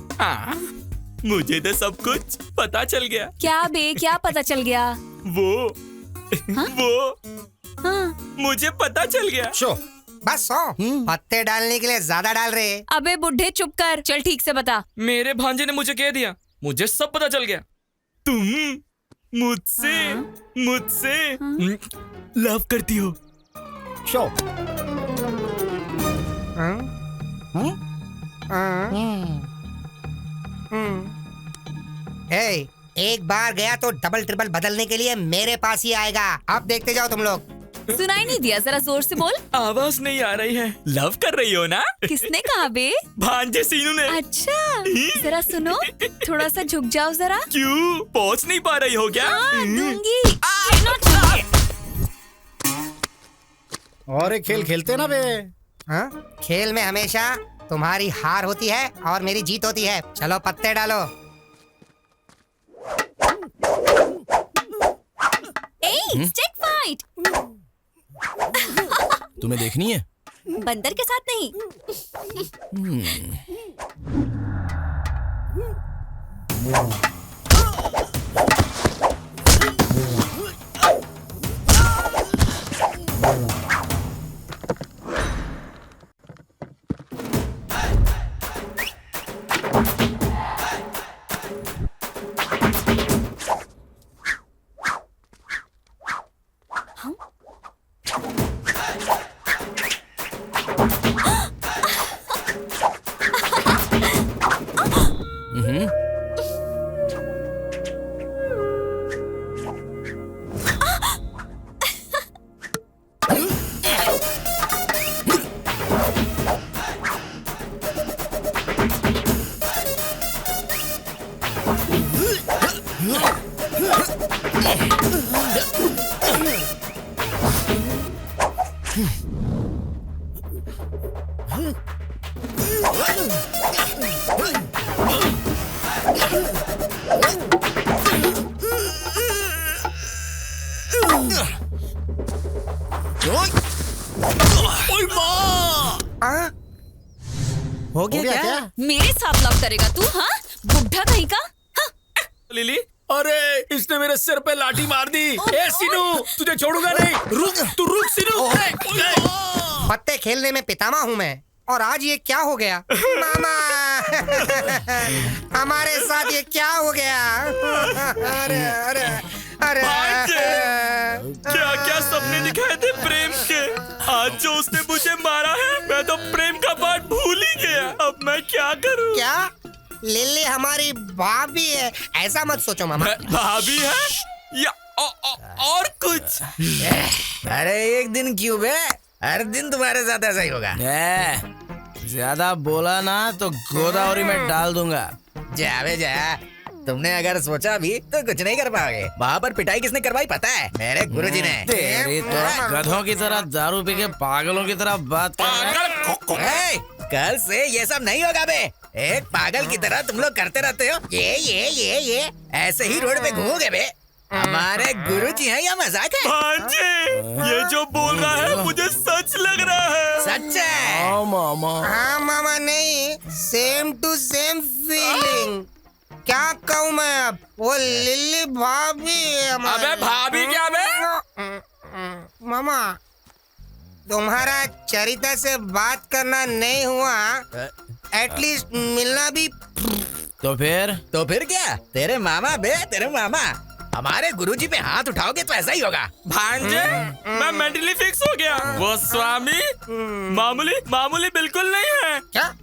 मुझे तो सब कुछ पता चल गया।
क्या बे, क्या पता चल गया?
वो मुझे पता चल गया।
शो बस सो। पत्ते डालने के लिए ज्यादा डाल रहे।
अबे बुढ़े चुप कर, चल ठीक से बता।
मेरे भांजे ने मुझे कह दिया, मुझे सब पता चल गया। तुम मुझसे लव करती हो।
शो एक बार गया तो डबल ट्रिपल बदलने के लिए मेरे पास ही आएगा। अब देखते जाओ तुम लोग।
सुनाई नहीं दिया, जरा जोर से बोल।
आवाज नहीं आ रही है। लव कर रही हो ना?
किसने कहा बे?
भांजे सीनू ने।
अच्छा जरा सुनो, थोड़ा सा झुक जाओ जरा।
क्यों, पहुंच नहीं पा रही हो क्या?
दूंगी।
और एक खेल खेलते ना बे।
हाँ? खेल में हमेशा तुम्हारी हार होती है और मेरी जीत होती है। चलो पत्ते डालो।
Stick fight.
तुम्हें देखनी है?
बंदर के साथ नहीं।
हो गया क्या?
मेरे साथ लव करेगा तू? हाँ, बुढ़ा कहीं का। हाँ?
लिली, अरे इसने मेरे सिर पे लाठी मार दी। ए सीनू, तुझे छोड़ूंगा नहीं। रुक, तू रुक सीनू।
पत्ते खेलने में पितामह हूँ मैं, और आज ये क्या हो गया? मामा हमारे साथ ये क्या हो गया? अरे अरे अरे
क्या क्या सपने दिखाए थे प्रेम के। आज जो उसने मुझे मारा है, मैं तो प्रेम का पार्ट भूल ही गया। अब मैं क्या करूं?
क्या लिली हमारी भाभी है? ऐसा मत सोचो मामा।
भाभी है या और कुछ?
अरे एक दिन क्यों बे, हर दिन तुम्हारे साथ ऐसा ही होगा।
ज्यादा बोला ना तो गोदावरी में डाल दूंगा।
जा बे जा, तुमने अगर सोचा भी तो कुछ नहीं कर पाओगे। वहाँ पर पिटाई किसने करवाई पता है? मेरे गुरुजी ने।
तेरी तो गधों की तरह दारू पी के पागलों की तरह बात कर।
कल से ये सब नहीं होगा बे। एक पागल की तरह तुम लोग करते रहते हो ये ऐसे ही रोड पे घूमोगे बे। हमारे गुरुजी हैं या मजाक है?
भांजे, ये जो बोल रहा है मुझे सच लग रहा है।
सच है?
मामा।
हाँ मामा, नहीं, सेम टू सेम फीलिंग। क्या कहूँ मैं अब? वो लिली भाभी है हमारी।
अबे भाभी क्या बे?
मामा, तुम्हारा चरिता से बात करना नहीं हुआ, एटलीस्ट मिलना भी।
तो फिर
क्या? तेरे मामा बे, तेरे मामा। हमारे गुरुजी पे हाथ उठाओगे तो ऐसा ही होगा।
भांजे, मैं मेंटली फिक्स हो गया। वो स्वामी मामूली बिल्कुल नहीं है।
क्या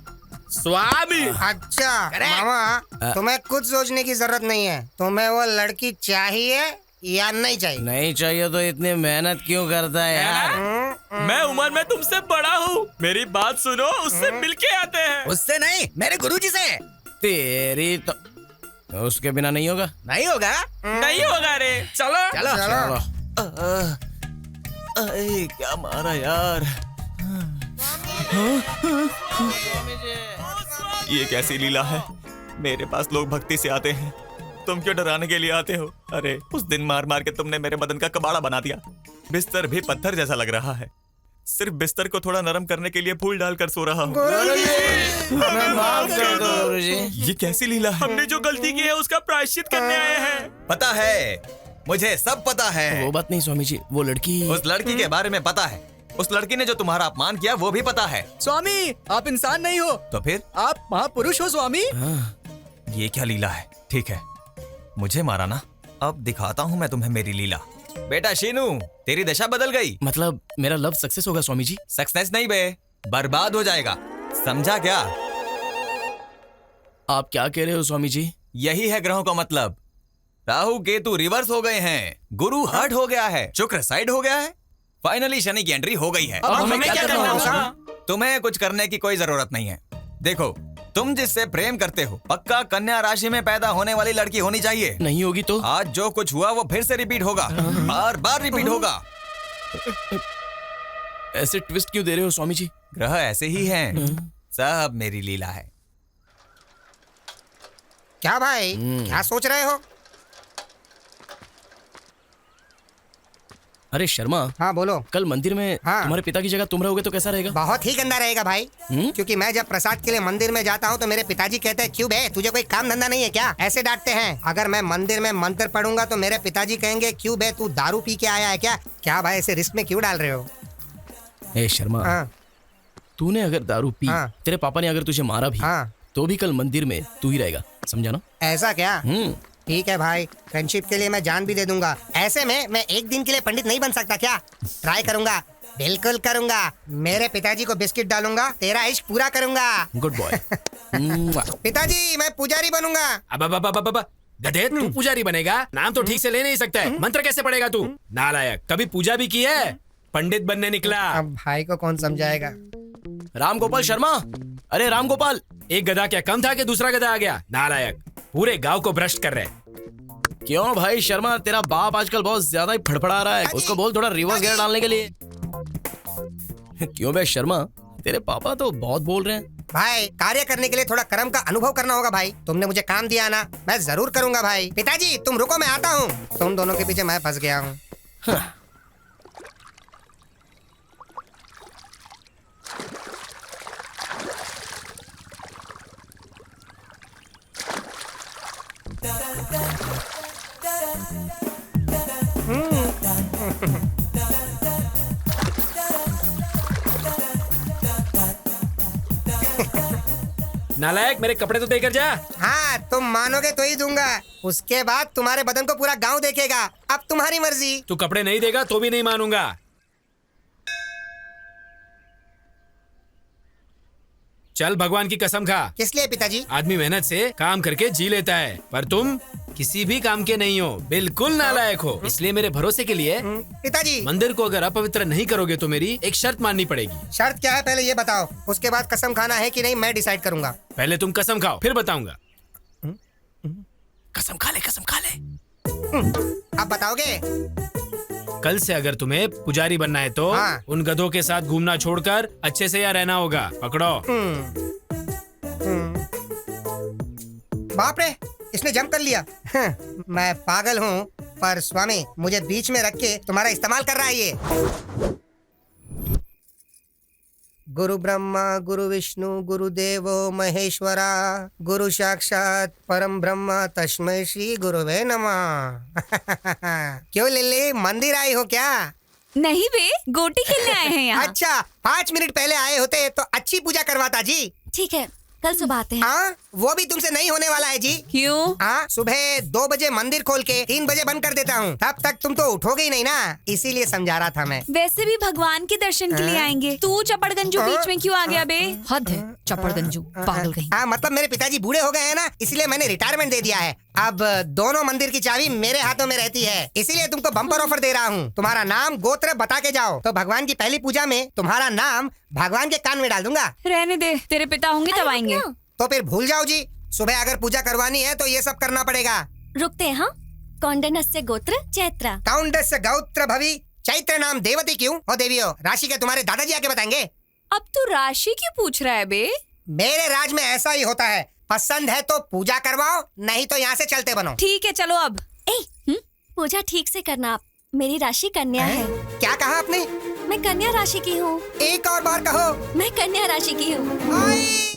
स्वामी?
अच्छा मामा, तुम्हें कुछ सोचने की जरूरत नहीं है। तुम्हें वो लड़की चाहिए या नहीं चाहिए?
नहीं चाहिए तो इतनी मेहनत क्यों करता है यार?
मैं उम्र में तुमसे बड़ा हूँ, मेरी बात सुनो। उससे मिलके आते हैं।
उससे नहीं, मेरे गुरुजी से।
तेरी तो उसके बिना नहीं होगा।
नहीं होगा?
नहीं होगा रे। चलो
चलो।
क्या मारा यार। ये कैसी लीला है? मेरे पास लोग भक्ति से आते हैं, तुम क्यों डराने के लिए आते हो? अरे उस दिन मार मार के तुमने मेरे बदन का कबाड़ा बना दिया। बिस्तर भी पत्थर जैसा लग रहा है। सिर्फ बिस्तर को थोड़ा नरम करने के लिए फूल डालकर सो रहा हूँ। ये कैसी लीला है?
हमने जो गलती की है उसका प्रायश्चित करने आए हैं।
पता है, मुझे सब पता है।
वो बात नहीं स्वामी जी, वो लड़की।
उस लड़की के बारे में पता है। उस लड़की ने जो तुम्हारा अपमान किया वो भी पता है।
स्वामी, आप इंसान नहीं हो
तो फिर?
आप महापुरुष हो स्वामी।
ये क्या लीला है? ठीक है, मुझे मारा ना, अब दिखाता हूँ मैं तुम्हें मेरी लीला। बेटा शीनू, तेरी दशा बदल गई।
मतलब मेरा लव सक्सेस होगा स्वामी जी?
सक्सेस नहीं बे, बर्बाद हो जाएगा। समझा क्या?
आप क्या कह रहे हो स्वामी जी?
यही है ग्रहों का मतलब। राहु केतु रिवर्स हो गए हैं, गुरु हर्ट हो गया है, शुक्र साइड हो गया है, फाइनली शनि की एंट्री हो गई है।
अब हमें क्या करना होगा?
तुम्हें कुछ करने की कोई जरूरत नहीं है। देखो, तुम जिससे प्रेम करते हो पक्का कन्या राशि में पैदा होने वाली लड़की होनी चाहिए।
नहीं होगी तो?
आज जो कुछ हुआ वो फिर से रिपीट होगा, बार बार रिपीट होगा।
ऐसे ट्विस्ट क्यों दे रहे हो स्वामी जी?
ग्रह ऐसे ही हैं, सब मेरी लीला है।
क्या भाई, क्या सोच रहे हो?
अरे शर्मा।
हाँ बोलो।
कल मंदिर में तुम्हारे पिता की जगह तुम रहोगे तो कैसा रहेगा?
बहुत ही गंदा रहेगा भाई। क्योंकि मैं जब प्रसाद के लिए मंदिर में जाता हूँ तो मेरे पिताजी कहते हैं, क्यों बे, तुझे कोई काम धंधा नहीं है क्या? ऐसे डांटते हैं। अगर मैं मंदिर में मंत्र पढ़ूंगा तो मेरे पिताजी कहेंगे, क्यों बे, तू दारू पी के आया है क्या? क्या भाई, ऐसे रिस्क में क्यों डाल रहे हो?
ए शर्मा, तूने अगर दारू पी, तेरे पापा ने अगर तुझे मारा भी, तो भी कल मंदिर में तू ही रहेगा, समझा ना?
ऐसा क्या? ठीक है भाई, फ्रेंडशिप के लिए मैं जान भी दे दूंगा। ऐसे में मैं एक दिन के लिए पंडित नहीं बन सकता क्या? ट्राई करूंगा, बिल्कुल करूंगा। मेरे पिताजी को बिस्किट डालूंगा, तेरा इश्क पूरा करूंगा।
Good boy.
पिताजी, मैं पुजारी बनूंगा।
अब गधे, तू पुजारी बनेगा? नाम तो ठीक से ले नहीं सकता है, मंत्र कैसे पढ़ेगा तू? नालायक, कभी पूजा भी की है? पंडित बनने निकला।
अब भाई को कौन समझाएगा?
राम गोपाल शर्मा, अरे राम गोपाल,
एक गधा क्या कम था कि दूसरा गधा आ गया? नालायक, पूरे गांव को भ्रष्ट कर रहे।
क्यों भाई शर्मा, तेरा बाप आजकल बहुत ज्यादा ही फड़फड़ा रहा है, उसको बोल थोड़ा रिवर्स गियर डालने के लिए। क्यों बे शर्मा, तेरे पापा तो बहुत बोल रहे हैं।
भाई कार्य करने के लिए थोड़ा कर्म का अनुभव करना होगा भाई। तुमने मुझे काम दिया ना, मैं जरूर करूंगा भाई। पिताजी तुम रुको, मैं आता हूँ। तुम दोनों के पीछे मैं फंस गया हूँ।
नालायक, मेरे कपड़े तो देकर जा।
हाँ तुम मानोगे तो ही दूंगा। उसके बाद तुम्हारे बदन को पूरा गांव देखेगा। अब तुम्हारी मर्जी।
तू कपड़े नहीं देगा तो भी नहीं मानूंगा। चल भगवान की कसम खा।
किस लिए पिताजी?
आदमी मेहनत से काम करके जी लेता है, पर तुम किसी भी काम के नहीं हो, बिल्कुल नालायक हो। इसलिए मेरे भरोसे के लिए
पिताजी
मंदिर को अगर अपवित्र नहीं करोगे तो मेरी एक शर्त माननी पड़ेगी।
शर्त क्या है पहले ये बताओ, उसके बाद कसम खाना है कि नहीं मैं डिसाइड करूंगा।
पहले तुम कसम खाओ फिर बताऊंगा।
कसम खा ले, कसम खा ले।
अब बताओगे?
कल से अगर तुम्हें पुजारी बनना है तो उन गधों के साथ घूमना छोड़कर अच्छे से यहाँ रहना होगा। पकड़ो।
बाप रे, इसने जंप कर लिया। मैं पागल हूँ, पर स्वामी मुझे बीच में रख के तुम्हारा इस्तेमाल कर रहा है ये। गुरु ब्रह्मा गुरु विष्णु गुरुदेवो महेश्वरा गुरु साक्षात परम ब्रह्म तस्मै श्री गुरुवे नमः। क्यों लिल्ली, मंदिर आई हो क्या?
नहीं बे, गोटी खेलने आए हैं यहाँ।
अच्छा, 5 मिनट पहले आए होते तो अच्छी पूजा करवाता जी।
ठीक है, कल सुबह आते हैं।
हाँ, वो भी तुमसे नहीं होने वाला है जी।
क्यों?
हाँ, सुबह 2 बजे मंदिर खोल के 3 बजे बंद कर देता हूँ। तब तक तुम तो उठोगे ही नहीं ना, इसीलिए समझा रहा था मैं।
वैसे भी भगवान के दर्शन के लिए आएंगे। तू चपड़गंजू बीच में क्यों आ गया बे? हद है, चपड़गंजू पागल कहीं।
हाँ, मतलब मेरे पिताजी बूढ़े हो गए हैं ना, इसलिए मैंने रिटायरमेंट दे दिया है। अब दोनों मंदिर की चाबी मेरे हाथों में रहती है, इसीलिए तुमको बम्पर ऑफर दे रहा हूँ। तुम्हारा नाम गोत्र बता के जाओ तो भगवान की पहली पूजा में तुम्हारा नाम भगवान के कान में डाल दूंगा।
रहने दे, तेरे पिता होंगे तब आएंगे।
तो फिर भूल जाओ जी, सुबह अगर पूजा करवानी है तो ये सब करना पड़ेगा।
रुकते हैं। हाँ, कौंडन्यस्य गोत्र चैत्र।
कौंडन्यस्य गोत्र भवि चैत्र नाम देवती क्यों? ओ देवियों, राशि के तुम्हारे दादाजी आके बताएंगे।
अब तू राशि क्यों पूछ रहा है बे?
मेरे राज में ऐसा ही होता है, पसंद है तो पूजा करवाओ, नहीं तो यहाँ से चलते बनो।
ठीक है चलो अब।
पूजा ठीक से करना, मेरी राशि कन्या है।
क्या कहा आपने?
मैं कन्या राशि की हूँ।
एक और बार कहो।
मैं कन्या राशि की हूँ।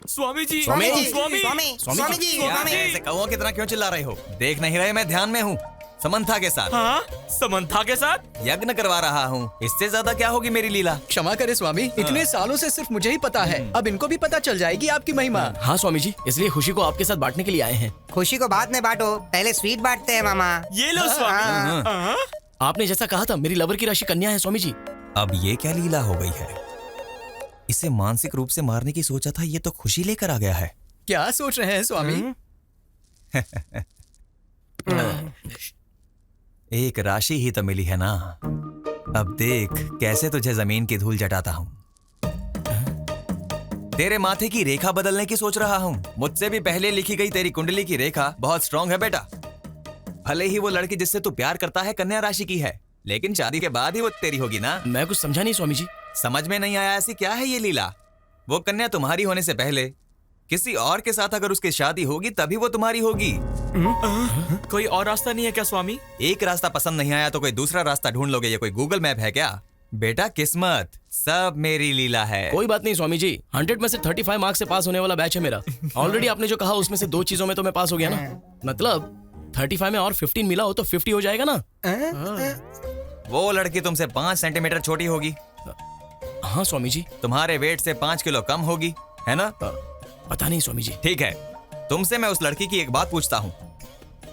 स्वामी जी,
स्वामी जी,
स्वामी,
स्वामी जी, स्वामी।
ऐसे कौओं की तरह क्यों चिल्ला रहे हो? देख नहीं रहे मैं ध्यान में हूँ, समंथा के साथ।
हाँ, समंथा के साथ
यज्ञ करवा रहा हूँ। इससे ज्यादा क्या होगी मेरी लीला?
क्षमा करे स्वामी, इतने सालों से सिर्फ मुझे ही पता है, अब इनको भी पता चल जाएगी आपकी महिमा।
हाँ स्वामी जी, इसलिए खुशी को आपके साथ बांटने के लिए आए हैं।
खुशी को बाद में बांटो, पहले स्वीट बांटते हैं मामा।
ये लो स्वामी।
आपने जैसा कहा था, मेरी लवर की राशि कन्या है स्वामी जी।
अब ये क्या लीला हो गई है? इसे मानसिक रूप से मारने की सोचा था, ये तो खुशी लेकर आ गया है।
क्या सोच रहे हैं स्वामी?
एक राशि ही तो मिली है ना, अब देख कैसे तुझे जमीन की धूल जटाता हूँ। तेरे माथे की रेखा बदलने की सोच रहा हूँ। मुझसे भी पहले लिखी गई तेरी कुंडली की रेखा बहुत स्ट्रांग है बेटा। भले ही वो लड़की जिससे तू प्यार करता है कन्या राशि की है, लेकिन शादी के बाद ही वो तेरी होगी ना।
मैं कुछ समझा नहीं स्वामी जी।
समझ में नहीं आया? ऐसी क्या है ये लीला? वो कन्या तुम्हारी होने से पहले किसी और के साथ अगर उसकी शादी होगी तभी वो तुम्हारी होगी।
कोई और रास्ता नहीं है क्या स्वामी?
एक रास्ता पसंद नहीं आया तो कोई दूसरा रास्ता ढूंढ लोगे, ये कोई गूगल मैप है क्या? बेटा किस्मत सब मेरी लीला है।
कोई बात नहीं स्वामी जी, 100 में से 35 मार्क्स से पास होने वाला बैच है मेरा। ऑलरेडी आपने जो कहा उसमें से 2 चीजों में तो मैं पास हो गया ना। मतलब 35 में और 15 मिला हो तो 50 हो जाएगा ना।
वो लड़की तुमसे 5 सेंटीमीटर छोटी होगी।
हाँ स्वामी जी।
तुम्हारे वेट से 5 किलो कम होगी, है ना?
पता नहीं स्वामी जी।
ठीक है, तुमसे मैं उस लड़की की एक बात पूछता हूँ।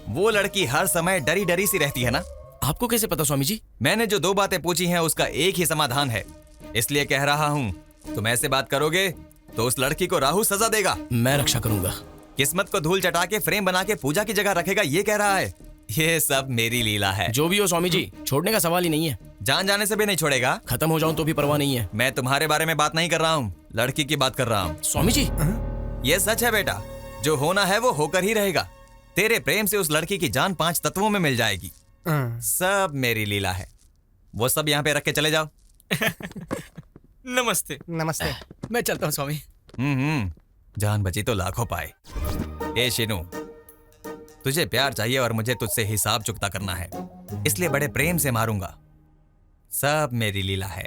वो लड़की हर समय डरी डरी सी रहती है ना?
आपको कैसे पता स्वामी जी?
मैंने जो 2 बातें पूछी हैं उसका एक ही समाधान है, इसलिए कह रहा हूँ तुम ऐसे बात करोगे तो उस लड़की को राहु सजा देगा।
मैं रक्षा करूंगा।
किस्मत को धूल चटा के फ्रेम बना के पूजा की जगह रखेगा, ये कह रहा है। ये सब मेरी लीला है।
जो भी हो स्वामी जी, छोड़ने का सवाल ही नहीं है।
जान जाने से भी नहीं छोड़ेगा?
खत्म हो जाऊं तो भी परवाह नहीं है।
मैं तुम्हारे बारे में बात नहीं कर रहा हूँ, लड़की की बात कर रहा हूँ।
स्वामी जी
ये सच है बेटा, जो होना है वो होकर ही रहेगा। तेरे प्रेम से उस लड़की की जान 5 तत्वों में मिल जाएगी। सब मेरी लीला है। वो सब यहाँ पे रख के चले जाओ।
नमस्ते।
नमस्ते। मैं चलता हूँ स्वामी।
जान बची तो लाखों पाए। ए शीनू, तुझे प्यार चाहिए और मुझे तुझसे हिसाब चुकता करना है, इसलिए बड़े प्रेम से मारूंगा। सब मेरी लीला है।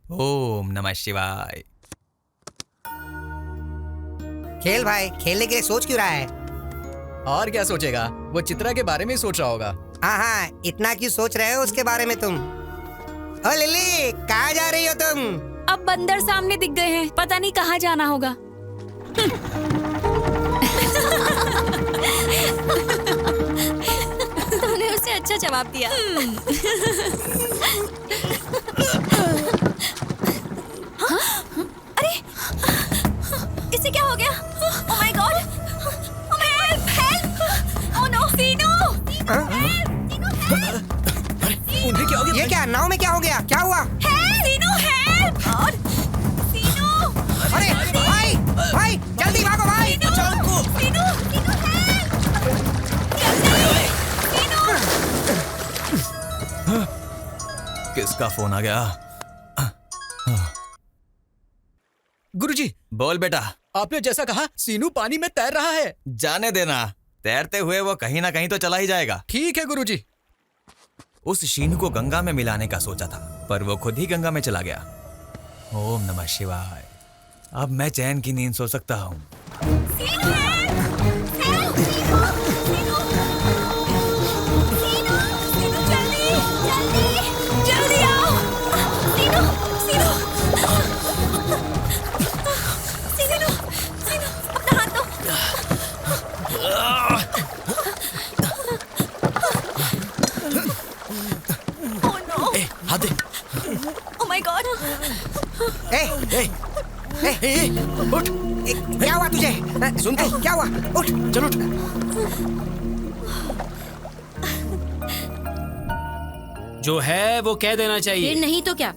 ओम नमः शिवाय।
खेल भाई, खेलने के लिए सोच क्यों रहा है?
और क्या सोचेगा, वो चित्रा के बारे में ही सोच रहा होगा।
हाँ, इतना क्यों सोच रहे हो उसके बारे में तुम? ओ लिली, कहाँ जा रही हो तुम?
अब बंदर सामने दिख गए हैं, पता नहीं कहाँ जाना होगा।
तुमने उसे अच्छा जवाब दिया। हाँ? अरे, इसे क्या हो गया? Oh my God! Oh my God! Help! Oh no! सीनू!
उन्हें क्या हो गया?
ये क्या, नाव में क्या हो गया? क्या हुआ?
सीनू, help! और सीनू!
अरे भाई, भाई जल्दी भागो भाई!
सीनू! सीनू!
किसका फोन आ गया?
गुरुजी।
बोल बेटा।
आपने जैसा कहा, सीनू पानी में तैर रहा है।
जाने देना, तैरते हुए वो कहीं ना कहीं तो चला ही जाएगा।
ठीक है गुरुजी।
उस शीनू को गंगा में मिलाने का सोचा था, पर वो खुद ही गंगा में चला गया। ओम नमः शिवाय। अब मैं चैन की नींद सो सकता हूँ।
जल्दी आओ! सीनू! सीनू! सीनू! सीनू! अपना हाथ दो! Oh no!
हाथ दे।
Oh my God!
उठ! क्या हुआ तुझे? सुन तो, क्या हुआ? उठ! चल उठ!
जो है वो कह देना चाहिए।
फिर नहीं तो क्या,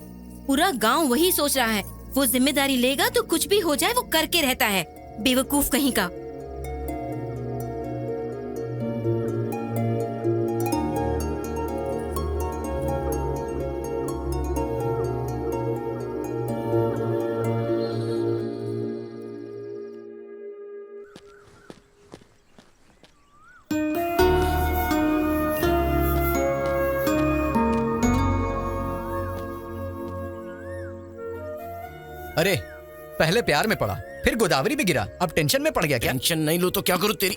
पूरा गांव वही सोच रहा है। वो जिम्मेदारी लेगा तो कुछ भी हो जाए वो करके रहता है, बेवकूफ कहीं का।
अरे, पहले प्यार में पड़ा, फिर गोदावरी में गिरा, अब टेंशन में पड़ गया क्या?
टेंशन नहीं लो तो क्या करूं तेरी?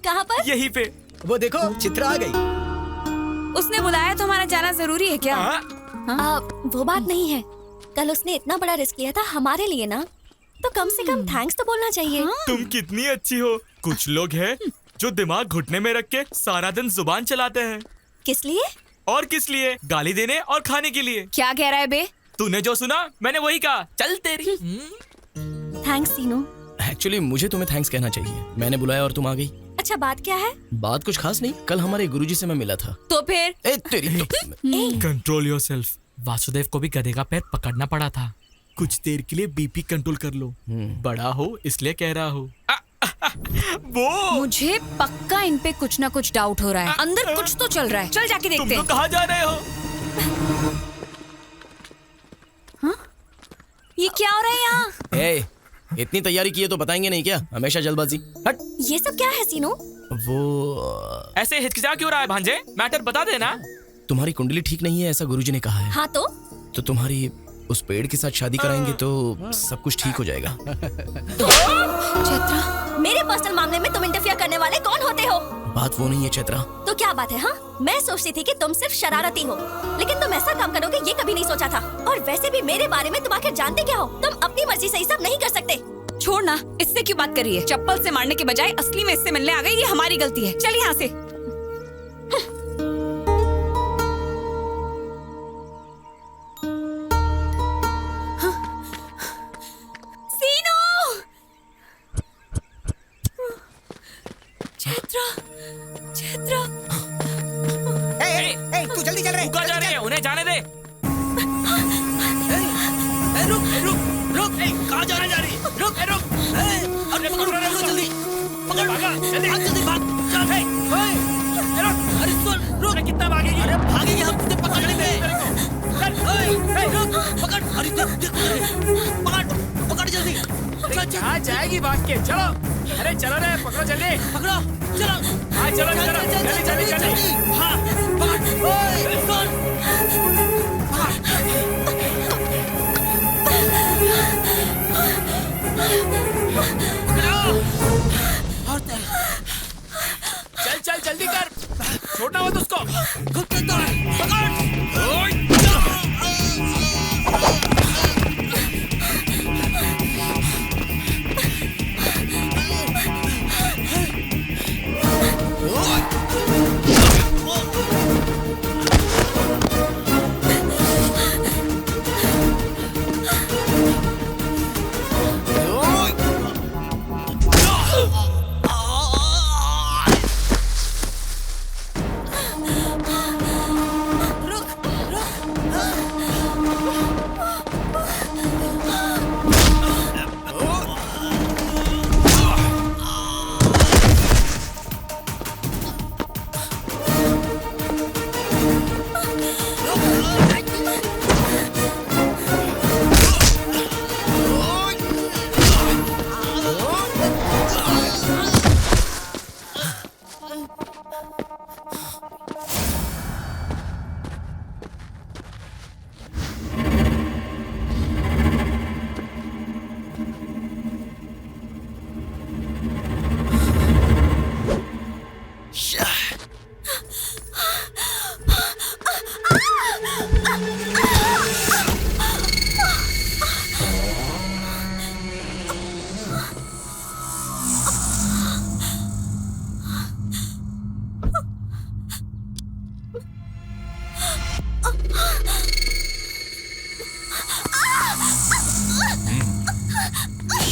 कहाँ पर?
यहीं पे।
वो देखो, चित्रा आ गई।
उसने बुलाया तो हमारा जाना जरूरी है क्या?
वो बात नहीं है। कल उसने इतना बड़ा रिस्क लिया था हमारे लिए ना, तो कम से कम थैंक्स तो बोलना चाहिए।
तुम कितनी अच्छी हो। कुछ लोग हैं जो दिमाग घुटने में रख के सारा दिन जुबान चलाते हैं।
किस लिए?
और किस लिए? गाली देने और खाने के लिए।
क्या कह रहा है बे?
तूने जो सुना मैंने वही कहा। चल तेरी।
थैंक्स सीनू।
एक्चुअली मुझे तुम्हें थैंक्स कहना चाहिए। मैंने बुलाया और तुम आ गई।
अच्छा, बात क्या है?
बात कुछ खास नहीं। कल हमारे गुरुजी से मैं मिला था।
तो फिर?
तेरी तो।
Control yourself. वासुदेव को भी गधे का पैर पकड़ना पड़ा था। कुछ देर के लिए बीपी कंट्रोल कर लो। बड़ा हो इसलिए कह रहा हो। वो
मुझे पक्का इन पे कुछ ना कुछ डाउट हो रहा है। अंदर कुछ तो चल रहा है। चल जाके देखते हैं।
तुम लोग कहाँ जा रहे हो?
ये क्या हो रहा है यहाँ?
इतनी तैयारी की है तो बताएंगे नहीं क्या? हमेशा जल्दबाजी। हट।
ये सब क्या है सीनू?
वो
ऐसे हिचकिचा क्यों रहा है भांजे? मैटर बता देना।
तुम्हारी कुंडली ठीक नहीं है ऐसा गुरुजी ने कहा है।
हाँ
तो तुम्हारी उस पेड़ के साथ शादी कराएंगे तो सब कुछ ठीक हो जाएगा।
चैत्रा, मेरे पर्सनल मामले में तुम इंटरफियर करने वाले कौन होते हो?
बात वो नहीं है चैत्रा।
तो क्या बात है? हाँ, मैं सोचती थी कि तुम सिर्फ शरारती हो, लेकिन तुम ऐसा काम करोगे ये कभी नहीं सोचा था। और वैसे भी मेरे बारे में तुम आखिर जानते क्या हो? तुम अपनी मर्जी से ही सब नहीं कर सकते।
छोड़ ना, इससे क्यों बात करी है? चप्पल से मारने के बजाय असली में इससे मिलने आ गई, ये हमारी गलती है। चल यहाँ से।
तू जल्दी चल रहे।
कहाँ जा रहे हैं? उन्हें जाने दे।
रुक रुक रुक। कहाँ जा रही? रुक रुक। अरे पकड़ रहे हो जल्दी। पकड़ भागा। जल्दी भाग। चल रुक। अरे सुन रुक। कितना भागेगी? अरे भागेगी हम तुझे पकड़ लेंगे। रुक पकड़।
पकड़ जल्दी।
कहाँ जाएगी भाग के? चलो, अरे चलो रे, पकड़ो जल्दी,
पकड़ो, चलो।
हाँ चलो जल्दी जल्दी।
हाँ, पकड़। ओए, कौन?
चल जल्दी कर, छोड़ना मत उसको।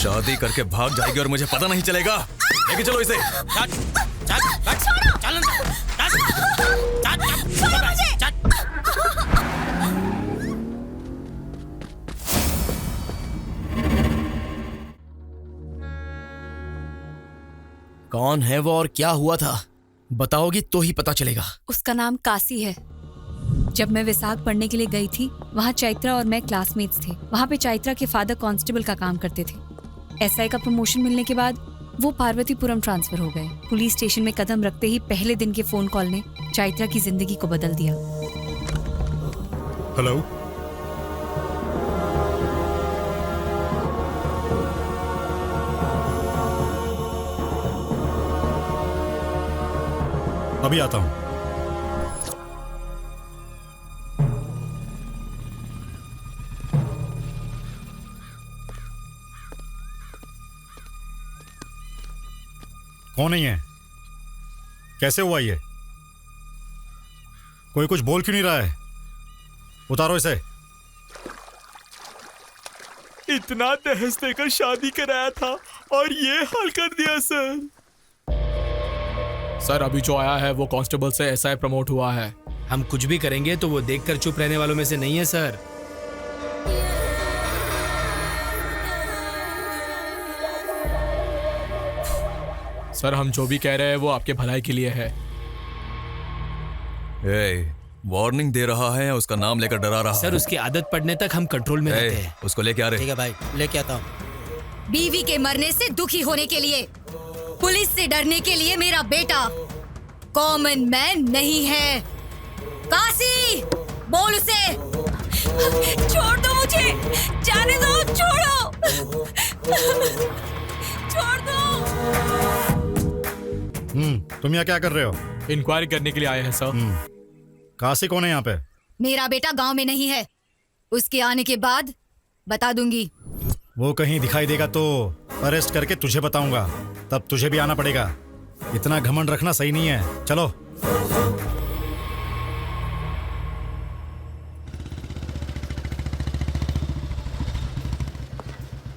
शादी करके भाग जाएगी और मुझे पता नहीं चलेगा। लेके चलो इसे।
कौन है वो और क्या हुआ था? बताओगी तो ही पता चलेगा।
उसका नाम काशी है। जब मैं विशाख पढ़ने के लिए गई थी, वहाँ चैत्रा और मैं क्लासमेट्स थे। वहाँ पे चैत्रा के फादर कांस्टेबल का काम करते थे। एसआई का प्रमोशन मिलने के बाद वो पार्वतीपुरम ट्रांसफर हो गए। पुलिस स्टेशन में कदम रखते ही पहले दिन के फोन कॉल ने चैत्रा की जिंदगी को बदल दिया।
हेलो, अभी आता हूं। कौन नहीं है? कैसे हुआ ये? कोई कुछ बोल क्यों नहीं रहा है? उतारो इसे।
इतना दहेज देकर शादी कराया था और ये हाल कर दिया सर।
सर अभी जो आया है वो कांस्टेबल से एसआई प्रमोट हुआ है।
हम कुछ भी करेंगे तो वो देखकर चुप रहने वालों में से नहीं है सर।
सर हम जो भी कह रहे हैं वो आपके भलाई के लिए है।
वार्निंग दे रहा है या उसका नाम लेकर डरा रहा है?
सर उसकी आदत पड़ने तक हम कंट्रोल में रहते हैं।
उसको लेके आ रहे।
ठीक है भाई, लेके आता हूँ।
बीवी के मरने से दुखी होने के लिए, पुलिस से डरने के लिए मेरा बेटा कॉमन मैन नहीं है। काशी, बोल उसे। छोड़ दो मुझे, जाने दो, छोड़ो, छोड़ दो।
तुम यहाँ क्या कर रहे हो?
इंक्वायरी करने के लिए आए हैं सर।
काशी कौन है यहाँ पे?
मेरा बेटा गांव में नहीं है। उसके आने के बाद बता दूंगी।
वो कहीं दिखाई देगा तो अरेस्ट करके तुझे बताऊंगा, तब तुझे भी आना पड़ेगा। इतना घमंड रखना सही नहीं है। चलो।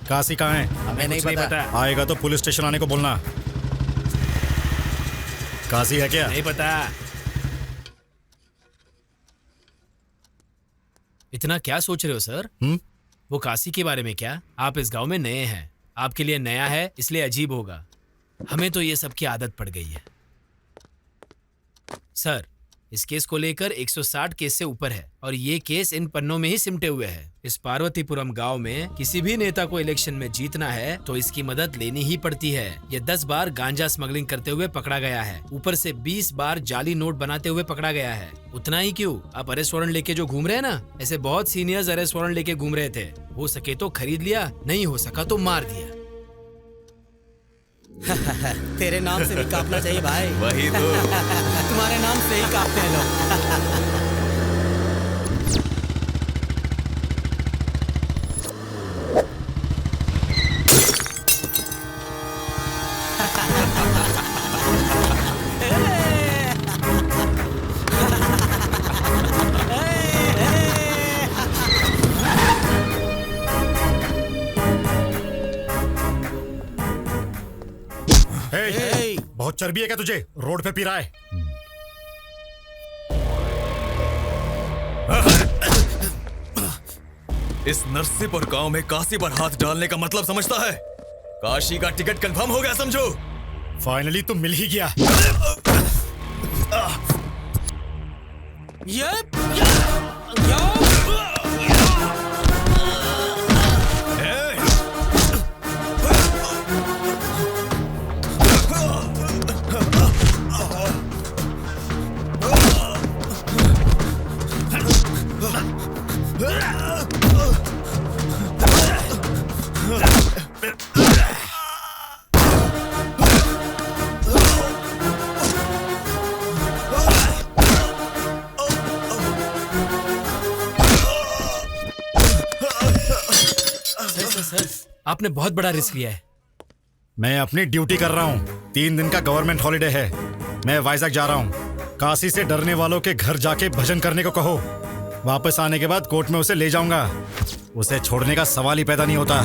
काशी कहाँ है?
हमें नहीं पता।
आएगा तो पुलिस स्टेशन आने को बोलना। काशी है क्या?
नहीं पता। इतना क्या सोच रहे हो सर? वो काशी के बारे में क्या? आप इस गांव में नए हैं, आपके लिए नया है इसलिए अजीब होगा। हमें तो ये सब की आदत पड़ गई है। सर इस केस को लेकर 160 केस से ऊपर है और ये केस इन पन्नों में ही सिमटे हुए है। इस पार्वतीपुरम गांव में किसी भी नेता को इलेक्शन में जीतना है तो इसकी मदद लेनी ही पड़ती है। ये 10 बार गांजा स्मगलिंग करते हुए पकड़ा गया है, ऊपर से 20 बार जाली नोट बनाते हुए पकड़ा गया है। उतना ही क्यों, आप अरेस्ट वारंट लेके जो घूम रहे हैं ना, ऐसे बहुत सीनियर्स अरेस्ट वारंट लेके घूम रहे थे। हो सके तो खरीद लिया, नहीं हो सका तो मार दिया।
तेरे नाम से भी कांपना चाहिए भाई।
वही तो।
तुम्हारे नाम से ही कांपते हैं लोग।
बहुत चर्बी है क्या तुझे? रोड पे पी रहा है।
इस नरसिंहपुर गांव में काशी पर हाथ डालने का मतलब समझता है? काशी का टिकट कंफर्म हो गया समझो।
फाइनली तुम मिल ही गया।
आपने बहुत बड़ा रिस्क लिया है।
मैं अपनी ड्यूटी कर रहा हूँ। 3 दिन का गवर्नमेंट हॉलिडे है। मैं वाइजैक जा रहा हूँ। काशी से डरने वालों के घर जाके भजन करने को कहो। वापस आने के बाद कोर्ट में उसे ले जाऊंगा। उसे छोड़ने का सवाल ही पैदा नहीं होता।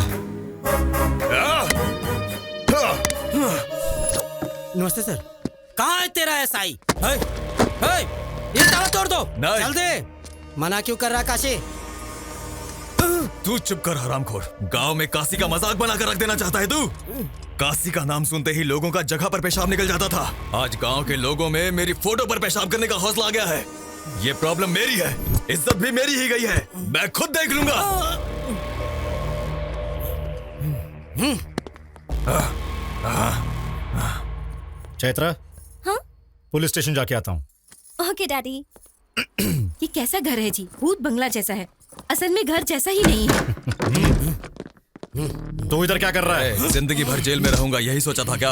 नमस्ते सर। कहाँ है तेरा एसआई? ये ताला तोड़ दो। चल दे। मना क्यों कर रहा काशी?
तू चुप कर हरामखोर। गांव में काशी का मजाक बना कर रख देना चाहता है तू? काशी का नाम सुनते ही लोगों का जगह पर पेशाब निकल जाता था। आज गांव के लोगों में मेरी फोटो पर पेशाब करने का हौसला आ गया है। ये प्रॉब्लम मेरी है, इज्जत भी मेरी ही गई है। मैं खुद देख लूंगा।
चैत्रा,
हाँ?
पुलिस स्टेशन जाके आता हूँ।
Okay daddy.
ये कैसा घर है जी? भूत बंगला जैसा है। असल में घर जैसा ही नहीं है।
तू इधर क्या कर रहा है?
जिंदगी भर जेल में रहूंगा यही सोचा था क्या?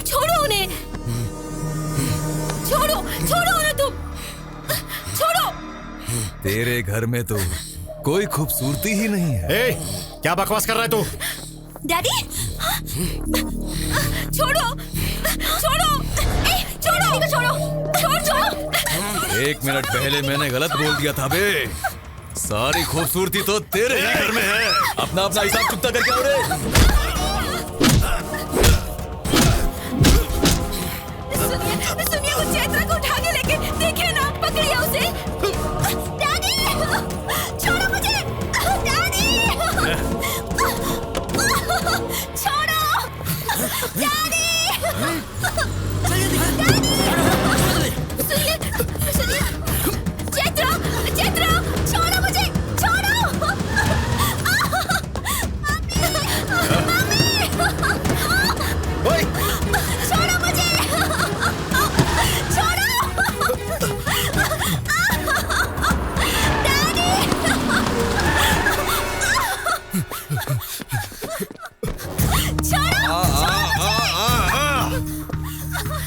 छोड़ो उन्हें। छोड़ो छोड़ो उन्हें तुम। छोड़ो।
तेरे घर में तो कोई खूबसूरती ही नहीं है।
क्या बकवास कर रहा है तू?
डैडी
छोड़ो छोड़ो छोड़ो छोड़ो छोड़ो।
1 मिनट पहले मैंने गलत बोल दिया था बे। सारी खूबसूरती तो तेरे ही घर में है। अपना अपना हिसाब चुकता करके आओ रे।
सुनिए उस चैत्रा को उठा के लेके देखिए ना, पकड़िए उसे। डैडी छोड़ो मुझे। डैडी छोड़ो। डैडी सुनिए चैत्रा चैत्रा छोड़ो मुझे। छोड़ो। मम्मी छोड़ो मुझे।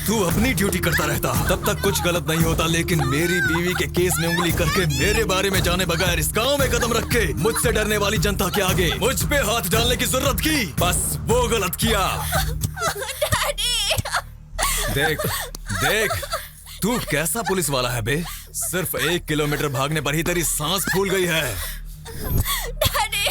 तू अपनी ड्यूटी करता रहता तब तक कुछ गलत नहीं होता, लेकिन मेरी बीवी के केस में उंगली करके मेरे बारे में जाने बगैर इस गांव में कदम रख के मुझसे डरने वाली जनता के आगे मुझ पे हाथ डालने की जरूरत की, बस वो गलत किया। देख देख तू कैसा पुलिस वाला है बे। सिर्फ 1 किलोमीटर भागने पर ही तेरी सांस फूल गई है।
मम्मी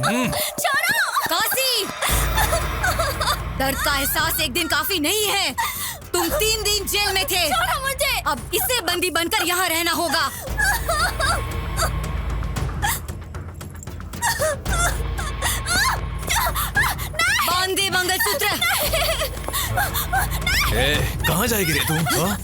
छोड़ो। काशी, दर्द का एहसास एक दिन काफी नहीं है। तुम 3 दिन जेल में थे। छोड़ो मुझे। अब इससे बंदी बनकर यहाँ रहना होगा। बांध दे मंगलसूत्र।
कहाँ जाएगी रे तू? हाँ?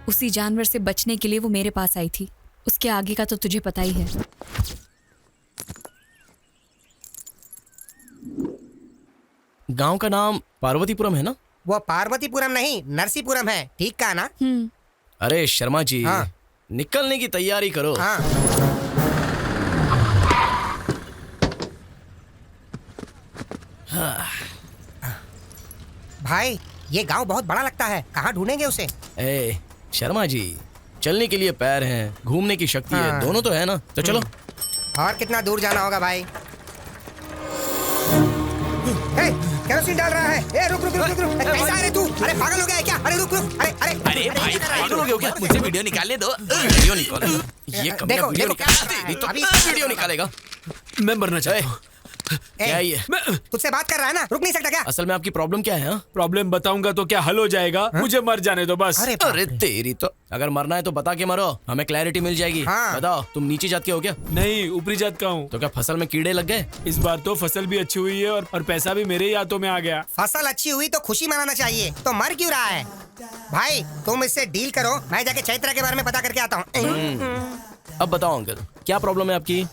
उसी जानवर से बचने के लिए वो मेरे पास आई थी। उसके आगे का तो तुझे पता ही है।
गांव का नाम पार्वतीपुरम है ना?
वो पार्वतीपुरम नहीं, नरसीपुरम है। ठीक कहा ना?
अरे शर्मा जी,
हाँ।
निकलने की तैयारी करो।
हाँ। भाई, ये गांव बहुत बड़ा लगता है। कहाँ ढूंढेंगे उसे?
ए शर्मा जी, चलने के लिए पैर हैं, घूमने की शक्ति है, दोनों तो है ना। तो चलो।
और कितना दूर जाना होगा भाई? केरोसिन डाल रहा है। ए, रुक रुक रुक रुक रुक। कैसा है रे तू? अरे पागल हो गया है क्या? अरे रुक रुक। अरे अरे
अरे भाई, पागल हो गए हो क्या? मुझे वीडियो निकालने दो। वीडियो निकालो।
ये देखो वीडियो निकालेगा। अभी वीडियो निकालेगा।
मैं मरना चाहता हूँ।
क्या ये?
तुझसे बात कर रहा है ना? रुक नहीं सकता क्या?
असल में आपकी प्रॉब्लम क्या है?
प्रॉब्लम बताऊंगा तो क्या हल हो जाएगा? मुझे मर जाने दो बस।
अरे तेरी तो, अगर मरना है तो बता के मरो, हमें क्लैरिटी मिल जाएगी। बताओ, तुम नीची जात के हो क्या?
नहीं, ऊपरी जात का हूँ।
तो क्या फसल में कीड़े लग गए?
इस बार तो फसल भी अच्छी हुई है और पैसा भी मेरे ही हाथों में आ गया।
फसल अच्छी हुई तो खुशी मनाना चाहिए। तो मर क्यों रहा है? भाई तुम इससे डील करो, मैं जाके चैत्रा के बारे में पता करके आता हूँ।
अब बताओ अंकल, क्या प्रॉब्लम है आपकी?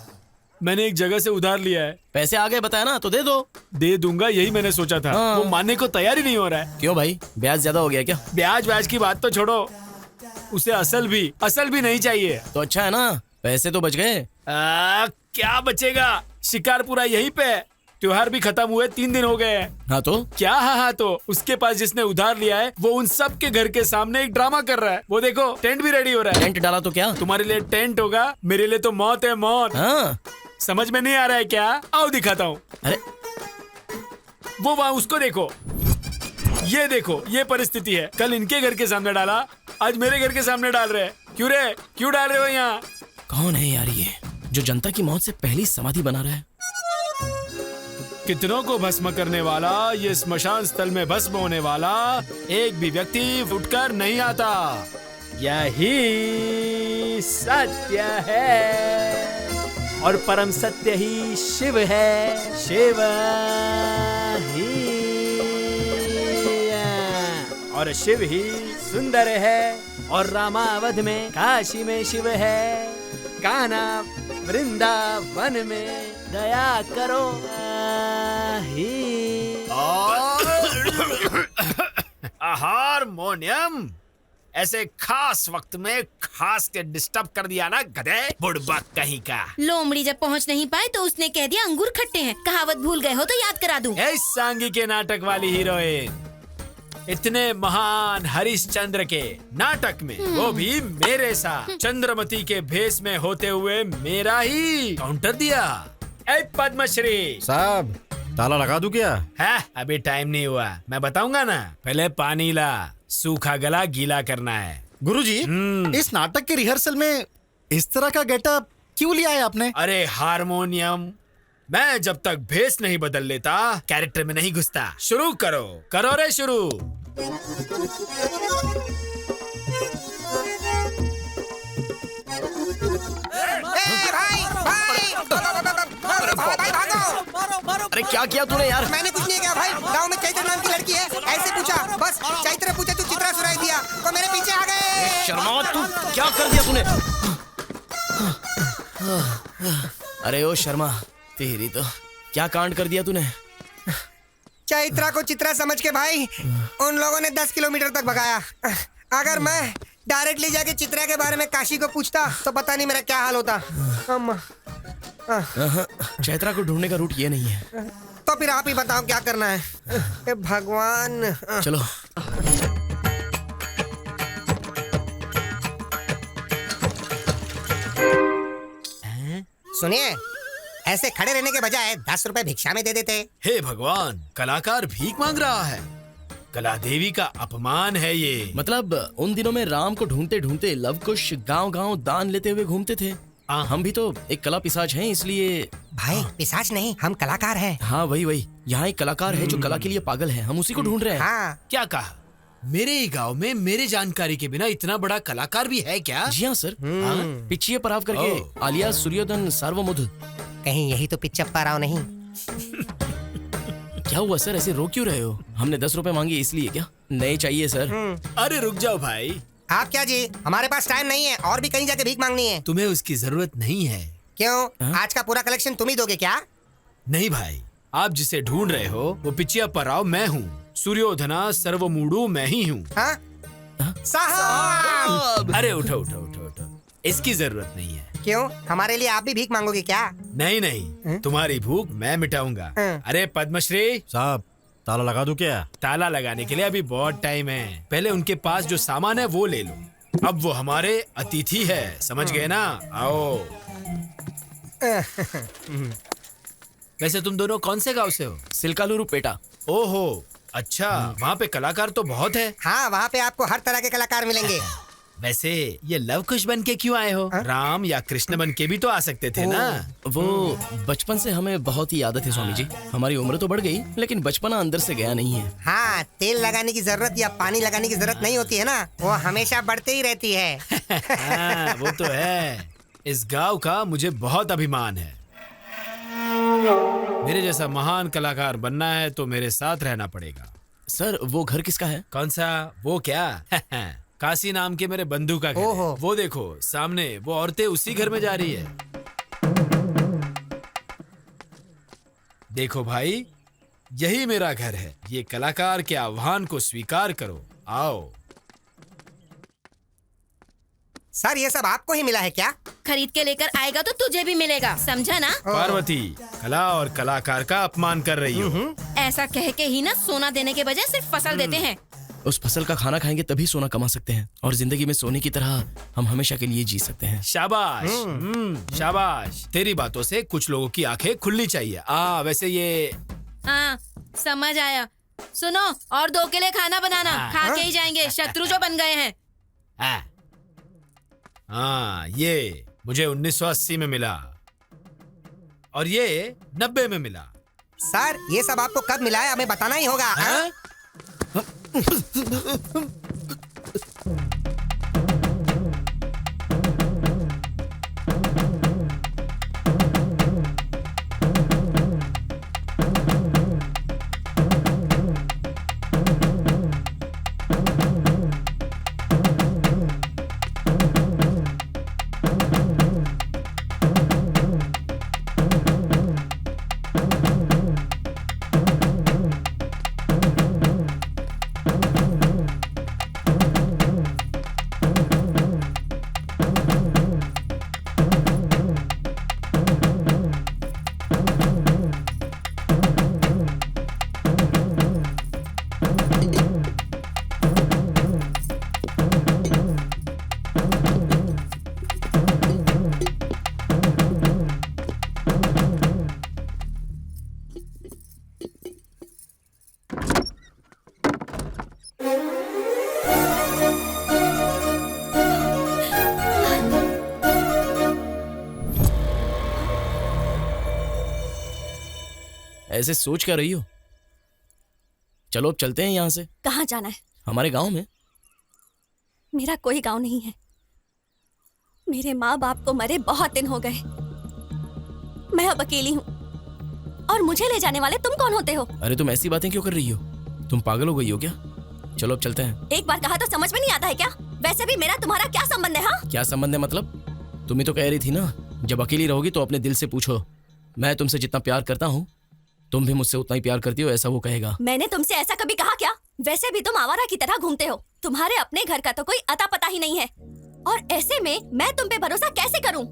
मैंने एक जगह से उधार लिया है।
पैसे आ गए बताया ना, तो दे दो।
दे दूंगा, यही मैंने सोचा था। वो मानने को तैयार ही नहीं हो रहा है।
क्यों भाई, ब्याज ज्यादा हो गया क्या?
ब्याज की बात तो छोड़ो, उसे असल भी नहीं चाहिए।
तो अच्छा है ना, पैसे तो बच गए।
क्या बचेगा? शिकार पूरा यहीं पे। त्योहार भी खत्म हुए 3 दिन हो गए।
हाँ तो
क्या? हाँ तो उसके पास जिसने उधार लिया है वो उन सब के घर के सामने एक ड्रामा कर रहा है। वो देखो, टेंट भी रेडी हो रहा है।
टेंट डाला तो क्या?
तुम्हारे लिए टेंट होगा, मेरे लिए तो मौत है, मौत।
हाँ।
समझ में नहीं आ रहा है क्या? आओ दिखाता हूँ।
अरे
वो वहाँ, उसको देखो। ये देखो, ये परिस्थिति है। कल इनके घर के सामने डाला, आज मेरे घर के सामने डाल रहे हैं। क्यों रे? क्यों डाल रहे हो यहाँ?
कौन है यार ये, जो जनता की मौत से पहली समाधि बना रहा है?
कितनों को भस्म करने वाला, ये स्मशान स्थल में भस्म होने वाला एक भी व्यक्ति उठकर नहीं आता। यही सत्य है और परम सत्य ही शिव है। शिव ही और शिव ही सुंदर है और रामावध में, काशी में शिव है। कान्हा वृंदावन में दया करो हारमोनियम ऐसे खास वक्त में खास के डिस्टर्ब कर दिया ना, गधे बुड़बक कहीं का।
लोमड़ी जब पहुंच नहीं पाए तो उसने कह दिया अंगूर खट्टे हैं। कहावत भूल गए हो तो याद करा दूं।
इस सांगी के नाटक वाली हीरोइन, इतने महान हरिश्चंद्र के नाटक में वो भी मेरे साथ चंद्रमती के भेष में होते हुए मेरा ही काउंटर दिया। पद्मश्री
साहब, ताला लगा दूं क्या?
है, अभी टाइम नहीं हुआ, मैं बताऊंगा ना। पहले पानी ला, सूखा गला गीला करना है।
गुरुजी, इस नाटक के रिहर्सल में इस तरह का गेटअप क्यों लिया है आपने?
अरे हारमोनियम, मैं जब तक भेष नहीं बदल लेता कैरेक्टर में नहीं घुसता। शुरू करो, करो रे शुरू।
अरे क्या किया तूने यार?
मैंने कुछ नहीं किया भाई। गांव में चैत्र नाम की लड़की है, ऐसे पूछा, बस चैत्र पूछे तू चित्रा सुनाई दिया तो मेरे पीछे आ गए।
शर्मा, तू क्या कर दिया तूने? अरे ओ शर्मा, तेरी तो क्या कांड कर दिया तूने?
चैत्रा को चित्रा समझ के भाई उन लोगों ने 10 किलोमीटर तक भगाया। अगर मैं डायरेक्टली जाके चित्रा के बारे में काशी को पूछता तो पता नहीं मेरा क्या हाल होता।
चैत्रा को ढूंढने का रूट ये नहीं है।
तो फिर आप ही बताओ क्या करना है। ए भगवान।
चलो।
सुनिए, ऐसे खड़े रहने के बजाय 10 रुपए भिक्षा में दे देते।
हे भगवान, कलाकार भीख मांग रहा है। कला देवी का अपमान है ये।
मतलब उन दिनों में राम को ढूंढते ढूंढते लव कुश गांव-गांव दान लेते हुए घूमते थे। हम भी तो एक कला पिशाच हैं, इसलिए।
भाई पिशाच नहीं, हम कलाकार हैं।
हाँ वही। यहाँ एक कलाकार है जो कला के लिए पागल है, हम उसी को ढूंढ रहे हैं।
हाँ।
क्या कहा? मेरे ही गांव में मेरे जानकारी के बिना इतना बड़ा कलाकार भी है क्या?
जी हाँ सर। पिच्चिये पराव करके आलिया सूर्योधन सार्वमुध।
कहीं यही तो पिच्चप्पा राव नहीं?
क्या हुआ सर, ऐसे रो क्यों रहे हो? हमने 10 रुपए मांगे इसलिए क्या? नहीं चाहिए सर।
अरे रुक जाओ भाई।
आप क्या जी, हमारे पास टाइम नहीं है और भी कहीं जाके भीख मांगनी है।
तुम्हें उसकी जरूरत नहीं है।
क्यों? आज का पूरा कलेक्शन तुम ही दोगे क्या?
नहीं भाई, आप जिसे ढूंढ रहे हो वो पिच्चियप्पा राव मैं हूँ। सूर्योधना सर्वमूडु मैं ही हूँ।
साहब!
अरे उठो, इसकी जरूरत नहीं है।
क्यों? हमारे लिए आप भी भीख मांगोगे क्या?
नहीं, तुम्हारी भूख मैं मिटाऊंगा। अरे पद्मश्री
साहब, ताला लगा दूं क्या?
ताला लगाने के लिए अभी बहुत टाइम है। पहले उनके पास जो सामान है वो ले लो। अब वो हमारे अतिथि है, समझ गए ना? आओ। वैसे तुम दोनों कौन से गांव से हो?
सिलकालुरु पेटा।
ओहो, अच्छा। वहाँ पे कलाकार तो बहुत है।
हाँ, वहाँ पे आपको हर तरह के कलाकार मिलेंगे।
वैसे ये लव कुश बन के क्यों आए हो? राम या कृष्ण बन के भी तो आ सकते थे ना।
वो बचपन से हमें बहुत ही आदत है स्वामी जी। हमारी उम्र तो बढ़ गई लेकिन बचपना अंदर से गया नहीं है।
हाँ, तेल लगाने की जरूरत या पानी लगाने की जरूरत नहीं होती है ना, वो हमेशा बढ़ते ही रहती है।
हाँ, वो तो है। इस गांव का मुझे बहुत अभिमान है। मेरे जैसा महान कलाकार बनना है तो मेरे साथ रहना पड़ेगा।
सर वो घर किसका है?
कौन सा? वो क्या? काशी नाम के मेरे बंधु का घर है। वो देखो सामने, वो औरतें उसी घर में जा रही है। देखो भाई, यही मेरा घर है। ये कलाकार के आह्वान को स्वीकार करो। आओ।
सर ये सब आपको ही मिला है क्या?
खरीद के लेकर आएगा तो तुझे भी मिलेगा, समझा ना?
पार्वती, कला और कलाकार का अपमान कर रही हो।
ऐसा कह के ही ना सोना देने के बजाय सिर्फ फसल देते हैं।
उस फसल का खाना खाएंगे तभी सोना कमा सकते हैं और जिंदगी में सोने की तरह हम हमेशा के लिए जी सकते हैं।
शाबाश, शाबाश। तेरी बातों से कुछ लोगों की आंखें खुलनी चाहिए। वैसे ये
हाँ, समझ आया। सुनो, और 2 के लिए खाना बनाना। खा के ही जाएंगे, शत्रु जो बन गए हैं।
ये मुझे 1980 में मिला और ये 90 में मिला।
सर ये सब आपको कब मिला है हमें बताना ही होगा।
ऐसे सोच क्या रही हो? चलो अब चलते हैं यहाँ से।
कहाँ जाना है?
हमारे गांव में।
मेरा कोई गांव नहीं है। मेरे माँ बाप को मरे बहुत दिन हो गए। मैं अब अकेली हूँ और मुझे ले जाने वाले तुम कौन होते हो?
अरे तुम ऐसी बातें क्यों कर रही हो? तुम पागल हो गई हो क्या? चलो अब चलते हैं।
एक बार कहा तो समझ में नहीं आता है क्या? वैसे भी मेरा तुम्हारा क्या संबंध है? हाँ,
क्या संबंध है मतलब? तुम ही तो कह रही थी ना, जब अकेली रहोगी तो अपने दिल से पूछो। मैं तुमसे जितना प्यार करता हूँ तुम भी मुझसे उतना ही प्यार करती हो, ऐसा वो कहेगा।
मैंने तुमसे ऐसा कभी कहा क्या? वैसे भी तुम आवारा की तरह घूमते हो। तुम्हारे अपने घर का तो कोई अता पता ही नहीं है और ऐसे में मैं तुम पे भरोसा कैसे करूं?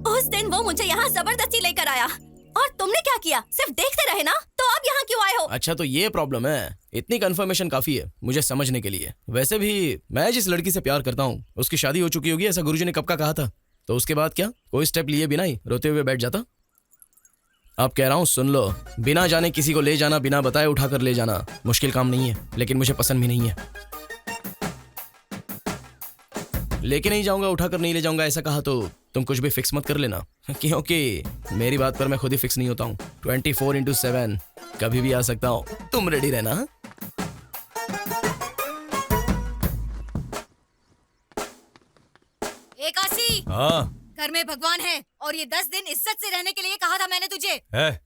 उस दिन वो मुझे यहाँ जबरदस्ती लेकर आया और तुमने क्या किया? सिर्फ देखते रहे ना? तो अब यहाँ क्यों आए हो?
अच्छा तो ये प्रॉब्लम है। इतनी कंफर्मेशन काफी है मुझे समझने के लिए। वैसे भी मैं जिस लड़की से प्यार करता हूँ उसकी शादी हो चुकी होगी, ऐसा गुरुजी ने कब का कहा था। तो उसके बाद क्या? कोई स्टेप लिए बिना ही रोते हुए बैठ जाता? अब कह रहा हूँ सुन लो, बिना जाने किसी को ले जाना, बिना बताए उठा कर ले जाना मुश्किल काम नहीं है, लेकिन मुझे पसंद भी नहीं है। लेके नहीं जाऊंगा, उठा कर नहीं ले जाऊंगा ऐसा कहा तो तुम कुछ भी फिक्स मत कर लेना, क्योंकि मेरी बात पर मैं खुद ही फिक्स नहीं होता हूँ। 24/7 कभी भी आ सकता हूँ, तुम रेडी रहना। हाँ?
काशी,
हाँ
घर में भगवान है और ये 10 दिन इज्जत से रहने के लिए कहा था मैंने तुझे।
है।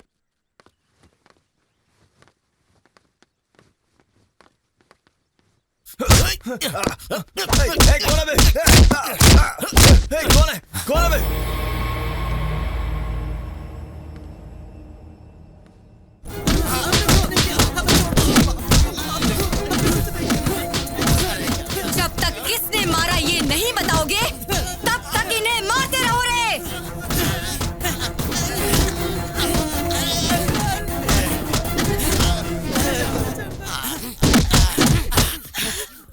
कौन है बे?
जब तक किसने मारा ये नहीं बताओगे तब तक इन्हें मारते रहो रे।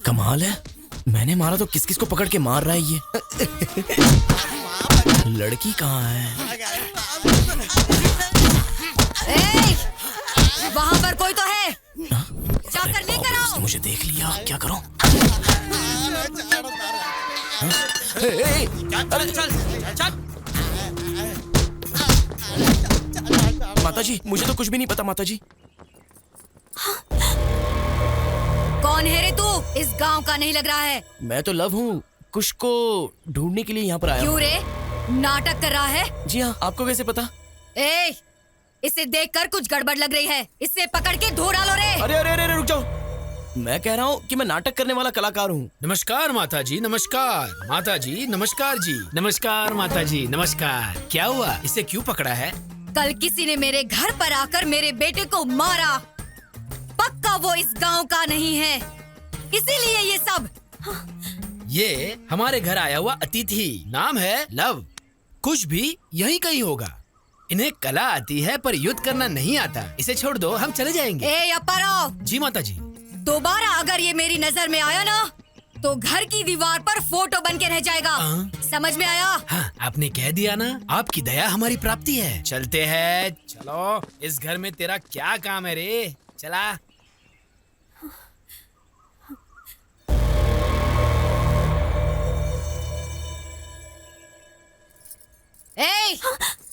कमाल है, मैंने मारा तो किस किस को पकड़ के मार रहा है ये। लड़की कहाँ है?
वहाँ पर कोई तो है, जाकर लेकर आओ।
मुझे देख लिया, क्या करूं?
चल।
माताजी, मुझे तो कुछ भी नहीं पता माताजी।
कौन है रे तू? इस गांव का नहीं लग रहा है।
मैं तो लव हूँ, कुश को ढूंढने के लिए यहाँ पर आया
क्यों
हूँ।
रे, नाटक कर रहा है?
जी हाँ, आपको कैसे पता?
इसे देखकर कुछ गड़बड़ लग रही है, इसे पकड़ के धो डालो रे।
अरे अरे अरे रुक जाओ, मैं कह रहा हूँ कि मैं नाटक करने वाला कलाकार हूँ।
नमस्कार माताजी, नमस्कार माताजी, नमस्कार जी, नमस्कार माताजी, नमस्कार। क्या हुआ, इसे क्यों पकड़ा है?
कल किसी ने मेरे घर पर आकर मेरे बेटे को मारा, पक्का वो इस गांव का नहीं है, इसीलिए ये सब।
ये हमारे घर आया हुआ अतिथि, नाम है लव, कुछ भी यही कहीं होगा। इन्हें कला आती है पर युद्ध करना नहीं आता, इसे छोड़ दो, हम चले जाएंगे।
अप्पाराव।
जी माताजी।
दोबारा अगर ये मेरी नजर में आया ना तो घर की दीवार पर फोटो बन के रह जाएगा। समझ में आया?
हाँ, आपने कह दिया ना, आपकी दया हमारी प्राप्ति है। चलते हैं, चलो। इस घर में तेरा क्या काम है रे, चला।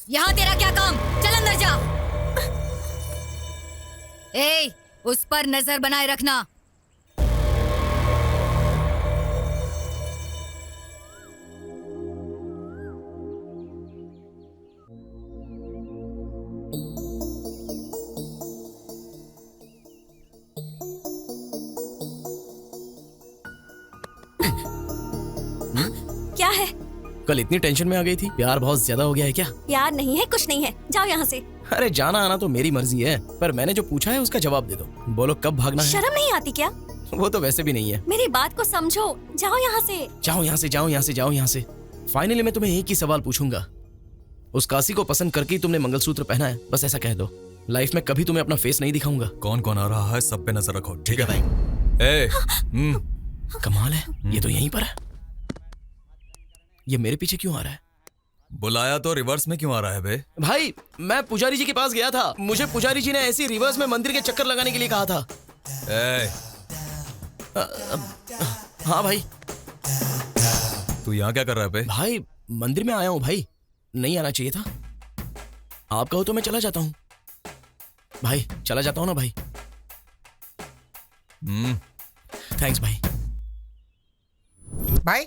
यहाँ तेरा क्या काम? चल अंदर जा। उस पर नजर बनाए रखना। क्या है?
कल इतनी टेंशन में आ गई थी, प्यार बहुत ज्यादा हो गया है क्या?
प्यार नहीं है, कुछ नहीं है, जाओ यहाँ से।
अरे जाना आना तो मेरी मर्जी है, पर मैंने जो पूछा है उसका जवाब दे दो। बोलो कब भागना है?
शर्म नहीं आती क्या?
वो तो वैसे भी नहीं है।
मेरी बात को समझो, जाओ यहाँ से।
जाओ यहाँ से, जाओ यहाँ से, जाओ यहाँ से। फाइनली मैं तुम्हें एक ही सवाल पूछूंगा, उस काशी को पसंद करके ही तुमने मंगलसूत्र पहना है, बस ऐसा कह दो। लाइफ में कभी तुम्हें अपना फेस नहीं दिखाऊंगा।
कौन कौन आ रहा है सब पे नजर रखो, ठीक है भाई?
कमाल है, ये तो यहीं पर है। ये मेरे पीछे क्यों आ रहा है?
बुलाया तो रिवर्स में क्यों आ रहा है बे?
भाई मैं पुजारी जी के पास गया था, मुझे पुजारी जी ने ऐसी रिवर्स में मंदिर के चक्कर लगाने के लिए कहा था। हाँ भाई।
तू यहाँ क्या कर रहा है बे?
भाई मंदिर में आया हूँ भाई, नहीं आना चाहिए था। आप कहो तो मैं चला जाता हूँ भाई, चला जाता हूँ ना भाई। थैंक्स भाई।
भाई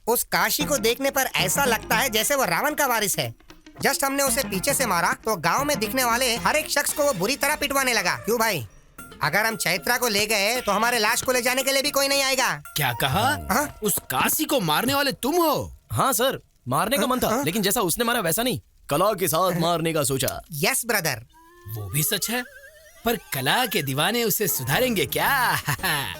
उस काशी को देखने पर ऐसा लगता है जैसे वो रावण का वारिस है। जस्ट हमने उसे पीछे से मारा तो गांव में दिखने वाले हर एक शख्स को वो बुरी तरह पिटवाने लगा। क्यों भाई? अगर हम चैत्रा को ले गए तो हमारे लाश को ले जाने के लिए भी कोई नहीं आएगा।
क्या कहा? उस काशी को मारने वाले तुम हो?
हाँ सर, मारने का मन था, लेकिन जैसा उसने मारा वैसा नहीं, कला के साथ मारने का सोचा।
Yes brother.
वो भी सच है, पर कला के दीवाने उसे सुधारेंगे क्या?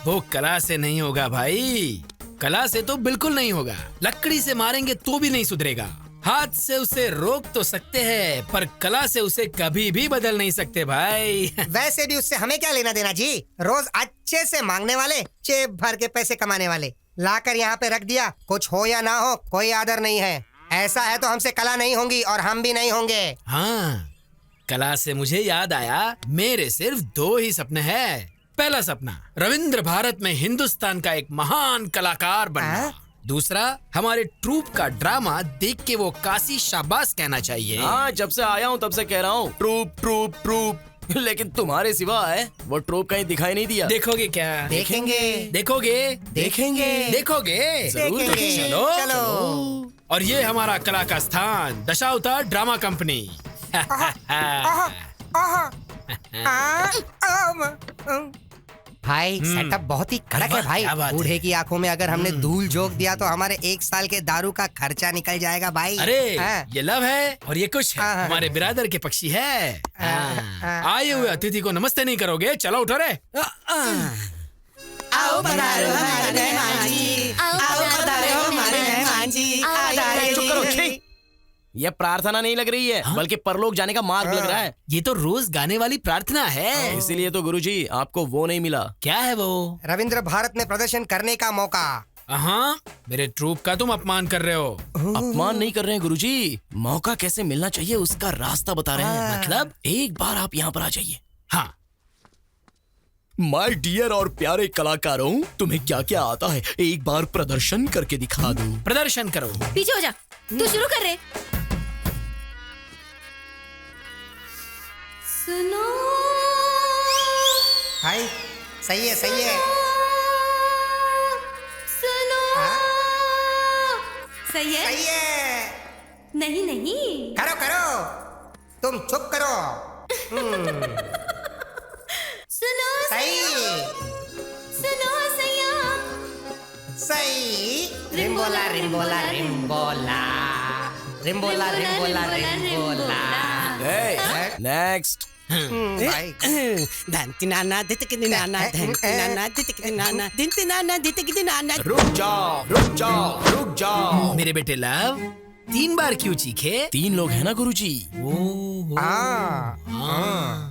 वो कला से नहीं होगा भाई, कला से तो बिल्कुल नहीं होगा। लकड़ी से मारेंगे तो भी नहीं सुधरेगा। हाथ से उसे रोक तो सकते हैं, पर कला से उसे कभी भी बदल नहीं सकते भाई।
वैसे भी उससे हमें क्या लेना देना जी? रोज अच्छे से मांगने वाले, जेब भर के पैसे कमाने वाले, लाकर यहाँ पे रख दिया, कुछ हो या ना हो कोई आदर नहीं है। ऐसा है तो हमसे कला नहीं होंगी और हम भी नहीं होंगे।
हाँ, कला से मुझे याद आया, मेरे सिर्फ 2 ही सपने हैं। पहला सपना रविंद्र भारत में हिंदुस्तान का एक महान कलाकार बनना। दूसरा, हमारे ट्रूप का ड्रामा देख के वो काशी शाबाश कहना चाहिए।
हाँ, जब से आया हूँ तब से कह रहा हूँ ट्रूप ट्रूप ट्रूप, लेकिन तुम्हारे सिवा है वो ट्रूप कहीं दिखाई नहीं दिया।
देखोगे क्या?
देखेंगे।
देखोगे?
देखेंगे।
देखोगे?
जरूर देखेंगे।
चलो। और ये हमारा कला का स्थान, दशावतार ड्रामा कंपनी।
भाई सेटअप बहुत ही कड़क है भाई। बूढ़े की आंखों में अगर हमने धूल झोंक दिया तो हमारे 1 साल के दारू का खर्चा निकल जाएगा भाई।
अरे
हाँ।
ये लव है और ये कुछ है, हमारे बिरादर के पक्षी है। आए हुए अतिथि को नमस्ते नहीं करोगे? चलो उठो रे।
आओ पधारो हमारे मेहमान जी, आओ पधारो हमारे मेहमान जी।
चुप करो, छी। ये प्रार्थना नहीं लग रही है, बल्कि परलोक जाने का मार्ग लग रहा है।
ये तो रोज गाने वाली प्रार्थना है।
इसीलिए तो गुरुजी आपको वो नहीं मिला।
क्या है वो?
रविंद्र भारत में प्रदर्शन करने का मौका।
हाँ, मेरे ट्रूप का तुम अपमान कर रहे हो।
अपमान नहीं कर रहे हैं गुरुजी, मौका कैसे मिलना चाहिए उसका रास्ता बता रहे हैं। मतलब एक बार आप यहाँ पर आ जाइए।
हाँ।
माय डियर और प्यारे कलाकारों, तुम्हें क्या क्या आता है एक बार प्रदर्शन करके दिखा दो।
प्रदर्शन करो।
पीछे हो जा, तू शुरू कर रहे। सुनो
भाई सही है, सही है।
सुनो सही है,
सही है।
नहीं नहीं,
करो करो, तुम चुप करो।
सुनो
सही,
सुनो सैया,
सही। रिम्बोला रिम्बोला रिम्बोला रिम्बोला रिम्बोला रिम्बोला।
नेक्स्ट। रुक जाओ, रुक जाओ, रुक जाओ।
मेरे बेटे लव, 3 बार क्यों चीखे?
3 लोग हैं ना गुरुजी।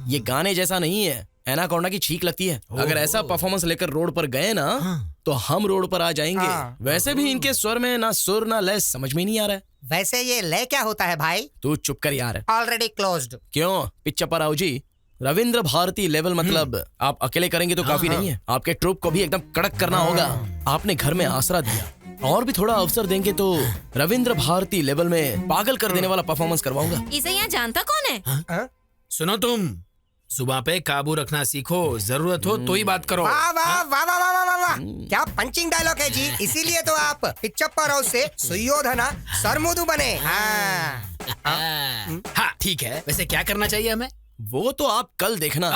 ये गाने जैसा नहीं है, एनाकोंडा की छींक लगती है। अगर ऐसा परफॉर्मेंस लेकर रोड पर गए ना तो हम रोड पर आ जाएंगे। वैसे भी इनके स्वर में ना सुर ना लय समझ में नहीं आ रहा है।
वैसे ये लय क्या होता है भाई?
तू चुप कर यार।
Already closed.
क्यों पिच्चा पर आओ जी। रविंद्र भारती लेवल मतलब आप अकेले करेंगे तो काफी नहीं है, आपके ट्रूप को भी एकदम कड़क करना होगा। आपने घर में आसरा दिया, और भी थोड़ा अवसर देंगे तो रविंद्र भारती लेवल में पागल कर देने वाला परफॉर्मेंस करवाऊंगा।
इसे यहाँ जानता कौन है?
सुनो तुम, सुबह पे काबू रखना सीखो, जरूरत हो तो ही बात करो।
वाह वाह वाह वाह वाह वाह वाह, क्या पंचिंग डायलॉग है जी। इसीलिए तो आप पिच्चप्पा राव से सुयोधना सरमुदु बने।
हाँ ठीक है, वैसे क्या करना चाहिए हमें?
वो तो आप कल देखना।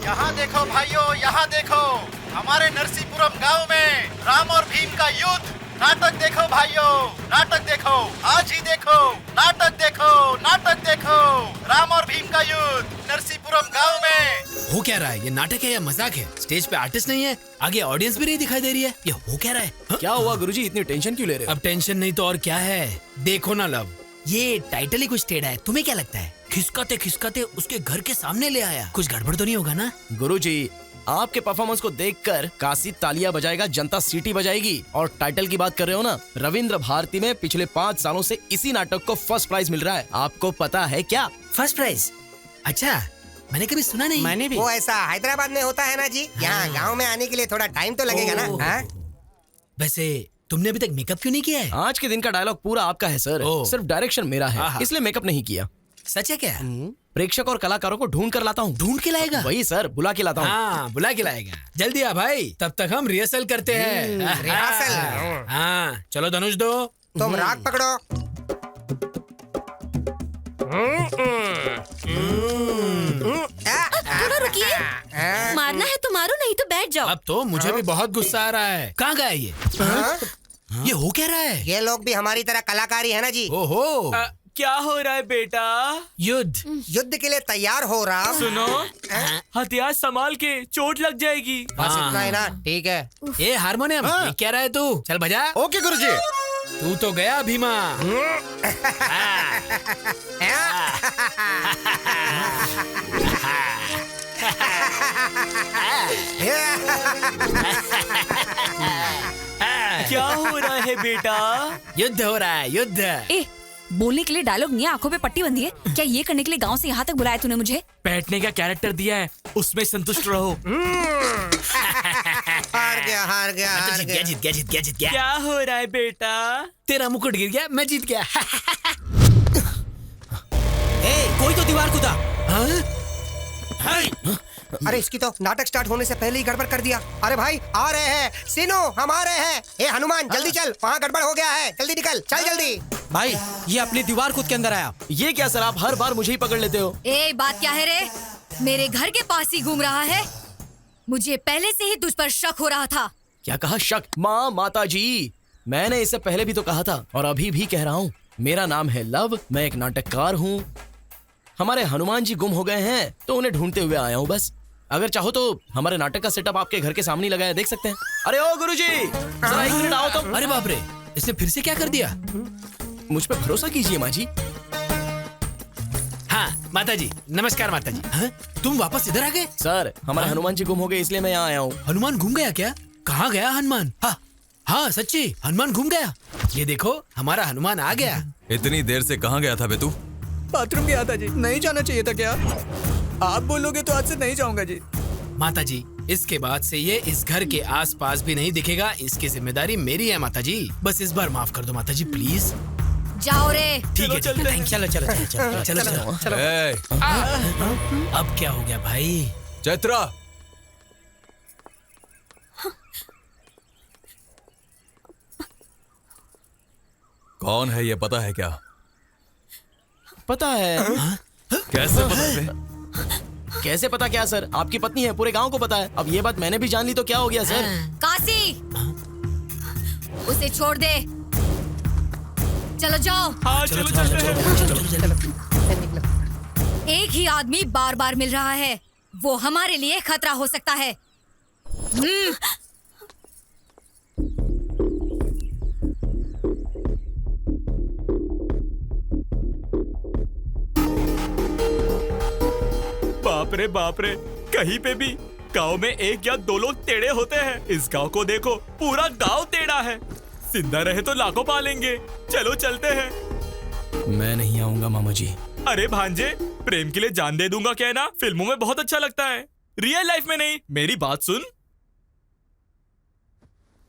यहाँ देखो भाइयों, यहाँ देखो, हमारे नरसीपुरम गांव में राम और भीम का युद्ध। नाटक देखो भाइयों, नाटक देखो, आज ही देखो, नाटक देखो, नाटक देखो, राम और भीम का युद्ध नरसीपुरम गांव में।
हो क्या रहा है? ये नाटक है या मजाक है? स्टेज पे आर्टिस्ट नहीं है, आगे ऑडियंस भी नहीं दिखाई दे रही है। ये हो क्या रहा है?
क्या हुआ गुरुजी, इतनी टेंशन क्यों ले रहे हो?
अब टेंशन नहीं तो और क्या है। देखो ना लव, ये टाइटल ही कुछ टेढ़ा है। तुम्हें क्या लगता है? खिसकाते खिसकाते उसके घर के सामने ले आया, कुछ गड़बड़ तो नहीं होगा ना?
गुरुजी, आपके परफॉर्मेंस को देखकर काशी तालियां बजाएगा, जनता सीटी बजाएगी। और टाइटल की बात कर रहे हो ना, रविंद्र भारती में पिछले 5 सालों से इसी नाटक को फर्स्ट प्राइज मिल रहा है। आपको पता है क्या?
First prize? अच्छा, मैंने कभी सुना नहीं।
मैंने भी।
वो ऐसा हैदराबाद में होता है ना जी, यहाँ गांव में आने के लिए थोड़ा टाइम तो लगेगा ना।
वैसे तुमने अभी तक मेकअप क्यों नहीं किया है?
आज के दिन का डायलॉग पूरा आपका है सर, सिर्फ डायरेक्शन मेरा है, इसलिए मेकअप नहीं किया।
सच है क्या?
प्रेक्षक और कलाकारों को ढूंढ कर लाता हूँ।
ढूंढ के लाएगा?
वही सर, बुला के लाता हूँ।
हाँ, बुला के लाएगा। जल्दी आ भाई, तब तक हम रिहर्सल करते हैं।
रिहर्सल?
हाँ, चलो धनुष दो।
तुम राग पकड़ो।
थोड़ा रुकिए, मारना है तो मारो, नहीं तो बैठ जाओ।
अब तो मुझे भी बहुत गुस्सा आ रहा है। कहाँ गया ये? ये हो क्या रहा है?
ये लोग भी हमारी तरह कलाकारी है ना जी।
ओहो,
क्या हो रहा है बेटा?
युद्ध।
युद्ध के लिए तैयार हो रहा।
सुनो, हथियार संभाल के, चोट लग जाएगी।
बस इतना है ना, ठीक है।
ए हारमोनियम, ये क्या रहा है तू? चल बजा।
ओके गुरुजी।
तू तो गया भीमा।
क्या हो रहा है बेटा?
युद्ध हो रहा है, युद्ध।
ए, बोलने के लिए डायलॉग नहीं है, आंखों पे पट्टी बंधी है क्या? ये करने के लिए गांव से यहाँ तक बुलाया तूने मुझे?
बैठने का कैरेक्टर दिया है, उसमें संतुष्ट रहो।
हार गया, हार गया, हार
जीत
गया।
गया, जीत गया, जीत गया, जीत गया।
क्या हो रहा है बेटा?
तेरा मुकुट गिर गया, मैं जीत गया। ए, कोई तो दीवार कूदा।
अरे इसकी तो नाटक स्टार्ट होने से पहले ही गड़बड़ कर दिया। अरे भाई आ रहे हैं, सीनू हम आ रहे हैं। ए हनुमान जल्दी चल, वहाँ गड़बड़ हो गया है, जल्दी निकल, चल जल्दी।
भाई ये अपनी दीवार कूद के अंदर आया।
ये क्या सर, आप हर बार मुझे ही पकड़ लेते हो।
ए, बात क्या है रे? मेरे घर के पास ही घूम रहा है। मुझे पहले से ही तुझ पर शक हो रहा था।
क्या कहा? शक? माँ, माता जी, मैंने इससे पहले भी तो कहा था और अभी भी कह रहा हूँ, मेरा नाम है लव, मैं एक नाटककार हूँ। हमारे हनुमान जी गुम हो गए हैं तो उन्हें ढूंढते हुए आया हूँ बस। अगर चाहो तो हमारे नाटक का सेटअप आपके घर के सामने लगाया, देख सकते हैं। अरे ओ गुरुजी, जरा 1 मिनट आओ तुम।
अरे बाप रे, इसने फिर से क्या कर दिया?
मुझ पे भरोसा कीजिए माँ जी।
हाँ माता जी, नमस्कार माता जी। हाँ? तुम वापस इधर आ गए?
सर, हमारे हनुमान जी गुम हो गए इसलिए मैं यहाँ आया हूँ।
हनुमान घूम गया क्या? कहाँ गया हनुमान? हाँ हाँ सच्ची, हनुमान घूम गया। ये देखो, हमारा हनुमान आ गया।
इतनी देर से कहाँ गया था बे तू?
बाथरूम गया था जी। नहीं जाना चाहिए था क्या? आप बोलोगे तो आज से नहीं जाऊंगा जी।
माता जी, इसके बाद से ये इस घर के आसपास भी नहीं दिखेगा। इसकी जिम्मेदारी मेरी है माता जी। बस इस बार माफ कर दो माता जी, प्लीज।
जाओ रे।
ठीक है, चलो चलो चलो चलो चलो चलो।
ए,
अब क्या हो गया भाई?
चैत्रा, कौन है ये पता है क्या?
पता है।
कैसे पता है?
कैसे पता क्या सर, आपकी पत्नी है, पूरे गांव को पता है। अब ये बात मैंने भी जान ली तो क्या हो गया सर?
काशी, उसे छोड़ दे। चलो जाओ।
हाँ, चलो चलो।
एक ही आदमी बार बार मिल रहा है, वो हमारे लिए खतरा हो सकता है।
बाप रे, कहीं पे भी गांव में 1 या 2 लोग टेढ़े होते हैं। इस गांव को देखो, पूरा गांव टेढ़ा है। जिंदा रहे तो लाखों पालेंगे। चलो चलते हैं।
मैं नहीं आऊंगा मामा जी।
अरे भांजे, प्रेम के लिए जान दे दूंगा क्या है ना? फिल्मों में बहुत अच्छा लगता है, रियल लाइफ में नहीं। मेरी बात सुन।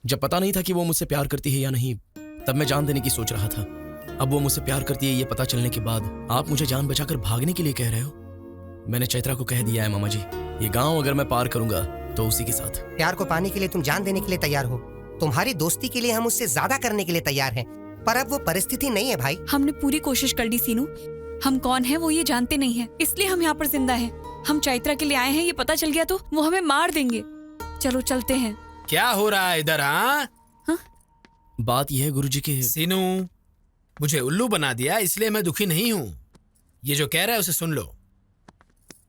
जब पता नहीं था कि वो मुझसे प्यार करती है या नहीं, तब मैं जान देने की सोच रहा था। अब वो मुझसे प्यार करती है ये पता चलने के बाद आप मुझे जान बचाकर भागने के लिए कह रहे हो? मैंने चैत्रा को कह दिया है मामा जी, ये गांव अगर मैं पार करूंगा तो उसी के साथ।
प्यार को पाने के लिए तुम जान देने के लिए तैयार हो। तुम्हारी दोस्ती के लिए हम उससे ज्यादा करने के लिए तैयार हैं, पर अब वो परिस्थिति नहीं है भाई।
हमने पूरी कोशिश कर ली सीनू। हम कौन है वो ये जानते नहीं है, इसलिए हम यहाँ पर जिंदा हैं। हम चैत्रा के लिए आए हैं, ये पता चल गया तो वो हमें मार देंगे। चलो चलते हैं।
क्या हो रहा है इधर? हाँ,
बात यह है गुरुजी के।
सीनू, मुझे उल्लू बना दिया, इसलिए मैं दुखी नहीं हूँ। ये जो कह रहा है उसे सुन लो।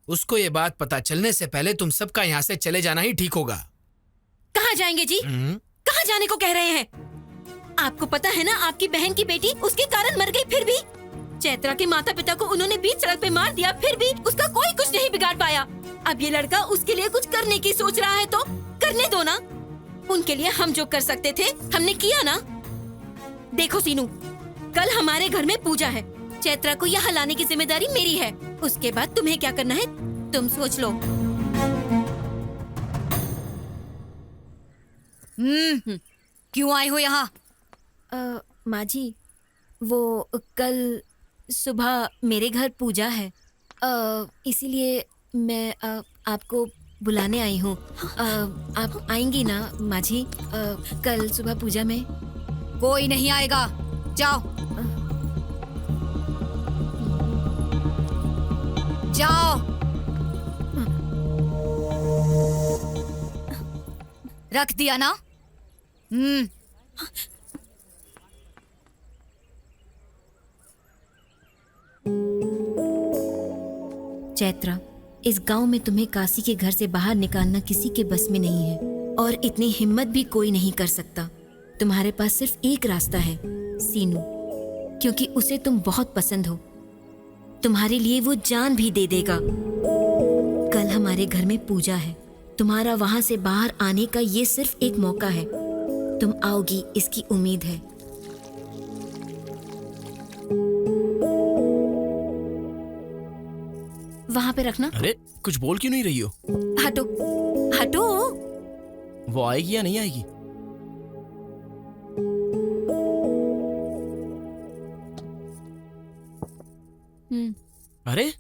उसको ये बात पता चलने से पहले तुम सबका यहाँ से चले जाना ही ठीक होगा।
कहाँ जाएंगे जी? कहाँ जाने को कह रहे हैं? आपको पता है ना, आपकी बहन की बेटी उसके कारण मर गई, फिर भी चैत्रा के माता पिता को उन्होंने बीच सड़क पे मार दिया, फिर भी उसका कोई कुछ नहीं बिगाड़ पाया। अब ये लड़का उसके लिए कुछ करने की सोच रहा है तो करने दो ना। उनके लिए हम जो कर सकते थे हमने किया ना। देखो सीनू, कल हमारे घर में पूजा है। चैत्रा को यहाँ लाने की जिम्मेदारी मेरी है। उसके बाद तुम्हें क्या करना है तुम सोच लो।
क्यों आए हो यहाँ?
माँ जी, वो कल सुबह मेरे घर पूजा है, इसीलिए मैं आपको बुलाने आई हूँ। आप आएंगी ना माँ जी? कल सुबह पूजा में।
कोई नहीं आएगा, जाओ जाओ। रख दिया ना?
चैत्रा, इस गांव में तुम्हें काशी के घर से बाहर निकालना किसी के बस में नहीं है, और इतनी हिम्मत भी कोई नहीं कर सकता। तुम्हारे पास सिर्फ एक रास्ता है सीनू, क्योंकि उसे तुम बहुत पसंद हो। तुम्हारे लिए वो जान भी दे देगा। कल हमारे हमारे घर में पूजा है। तुम्हारा वहाँ से बाहर आने का ये सिर्फ एक मौका है। तुम आओगी इसकी उम्मीद है। वहाँ पे रखना।
अरे कुछ बोल क्यों नहीं रही हो?
हटो हटो।
वो आएगी या नहीं आएगी? अरे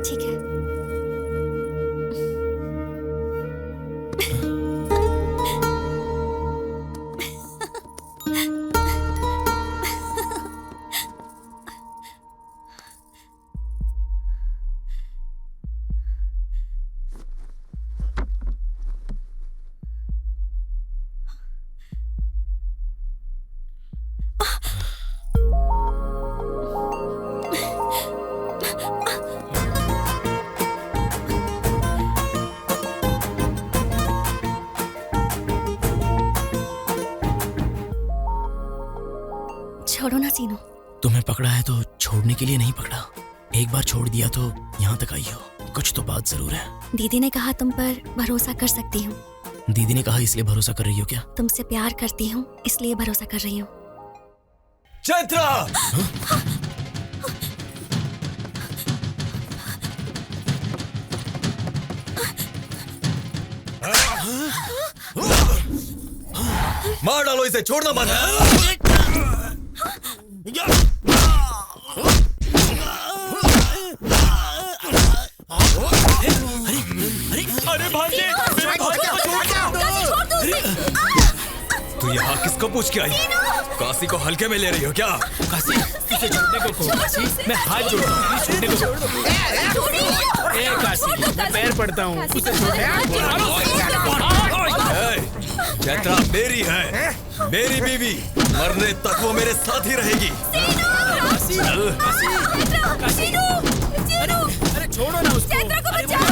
ठीक है। छोड़ो ना सीनू।
तुम्हें पकड़ा है तो छोड़ने के लिए नहीं पकड़ा। एक बार छोड़ दिया तो यहाँ तक आई हो। कुछ तो बात जरूर है।
दीदी ने कहा तुम पर भरोसा कर सकती हूँ।
दीदी ने कहा इसलिए भरोसा कर रही हो क्या?
तुमसे प्यार करती हूँ इसलिए भरोसा कर रही हूँ।
चैत्रा! मार डालो इसे, छोड़ना मत।
अरे भांजे, मेरे भांजे को छोड़ दो।
तू यहाँ किसको पूछ के आई? काशी को हल्के में ले रही हो क्या?
काशी, उसे छोड़ने को कहो। काशी, मैं हाथ जोड़ता हूँ, छोड़ने को छोड़। ए काशी, मैं पैर पड़ता हूँ, उसे छोड़ने को।
चैत्रा मेरी है, मेरी बीवी। मरने तक वो मेरे साथ ही रहेगी।
अरे छोड़ो ना उसको।
चैत्रा को बचाओ।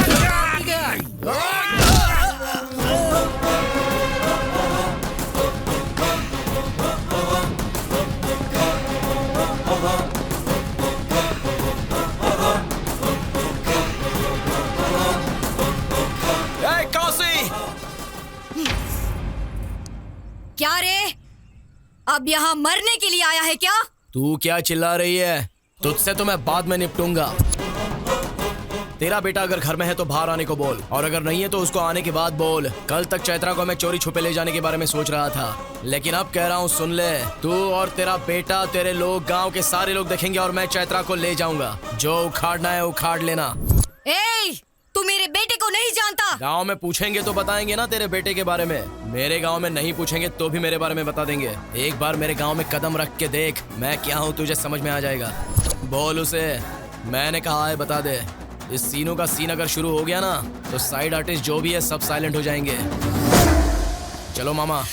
क्या रे? अब यहाँ मरने के लिए आया है क्या?
तू क्या चिल्ला रही है? तुझसे तो मैं बाद में निपटूंगा। तेरा बेटा अगर घर में है तो बाहर आने को बोल, और अगर नहीं है तो उसको आने के बाद बोल। कल तक चैत्रा को मैं चोरी छुपे ले जाने के बारे में सोच रहा था, लेकिन अब कह रहा हूँ सुन ले। तू और तेरा बेटा, तेरे लोग, गांव के सारे लोग देखेंगे और मैं चैत्रा को ले जाऊंगा। जो उखाड़ना है उखाड़ लेना।
ए, तू मेरे बेटे को नहीं जानता।
गांव में पूछेंगे तो बताएंगे ना तेरे बेटे के बारे में। मेरे गांव में नहीं पूछेंगे तो भी मेरे बारे में बता देंगे। एक बार मेरे गांव में कदम रख के देख मैं क्या हूँ, तुझे समझ में आ जाएगा। बोल उसे मैंने कहा है बता दे। इस सीनों का सीन अगर शुरू हो गया ना तो साइड आर्टिस्ट जो भी है सब साइलेंट हो जाएंगे। चलो मामा।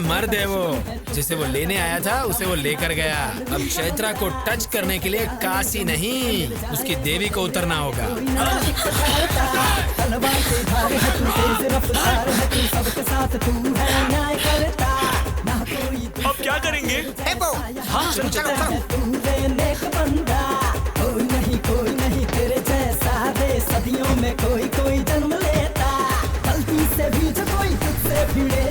मर्द है वो, जिसे वो लेने आया था उसे वो लेकर गया। अब चैत्रा को टच करने के लिए काशी नहीं, उसकी देवी को उतरना होगा।
अब क्या करेंगे?
हाँ, चलो चलो
कोई नहीं तेरे जैसा दे, सदियों में कोई जन्म लेता, गलती से भी जो कोई तुझसे भिड़े,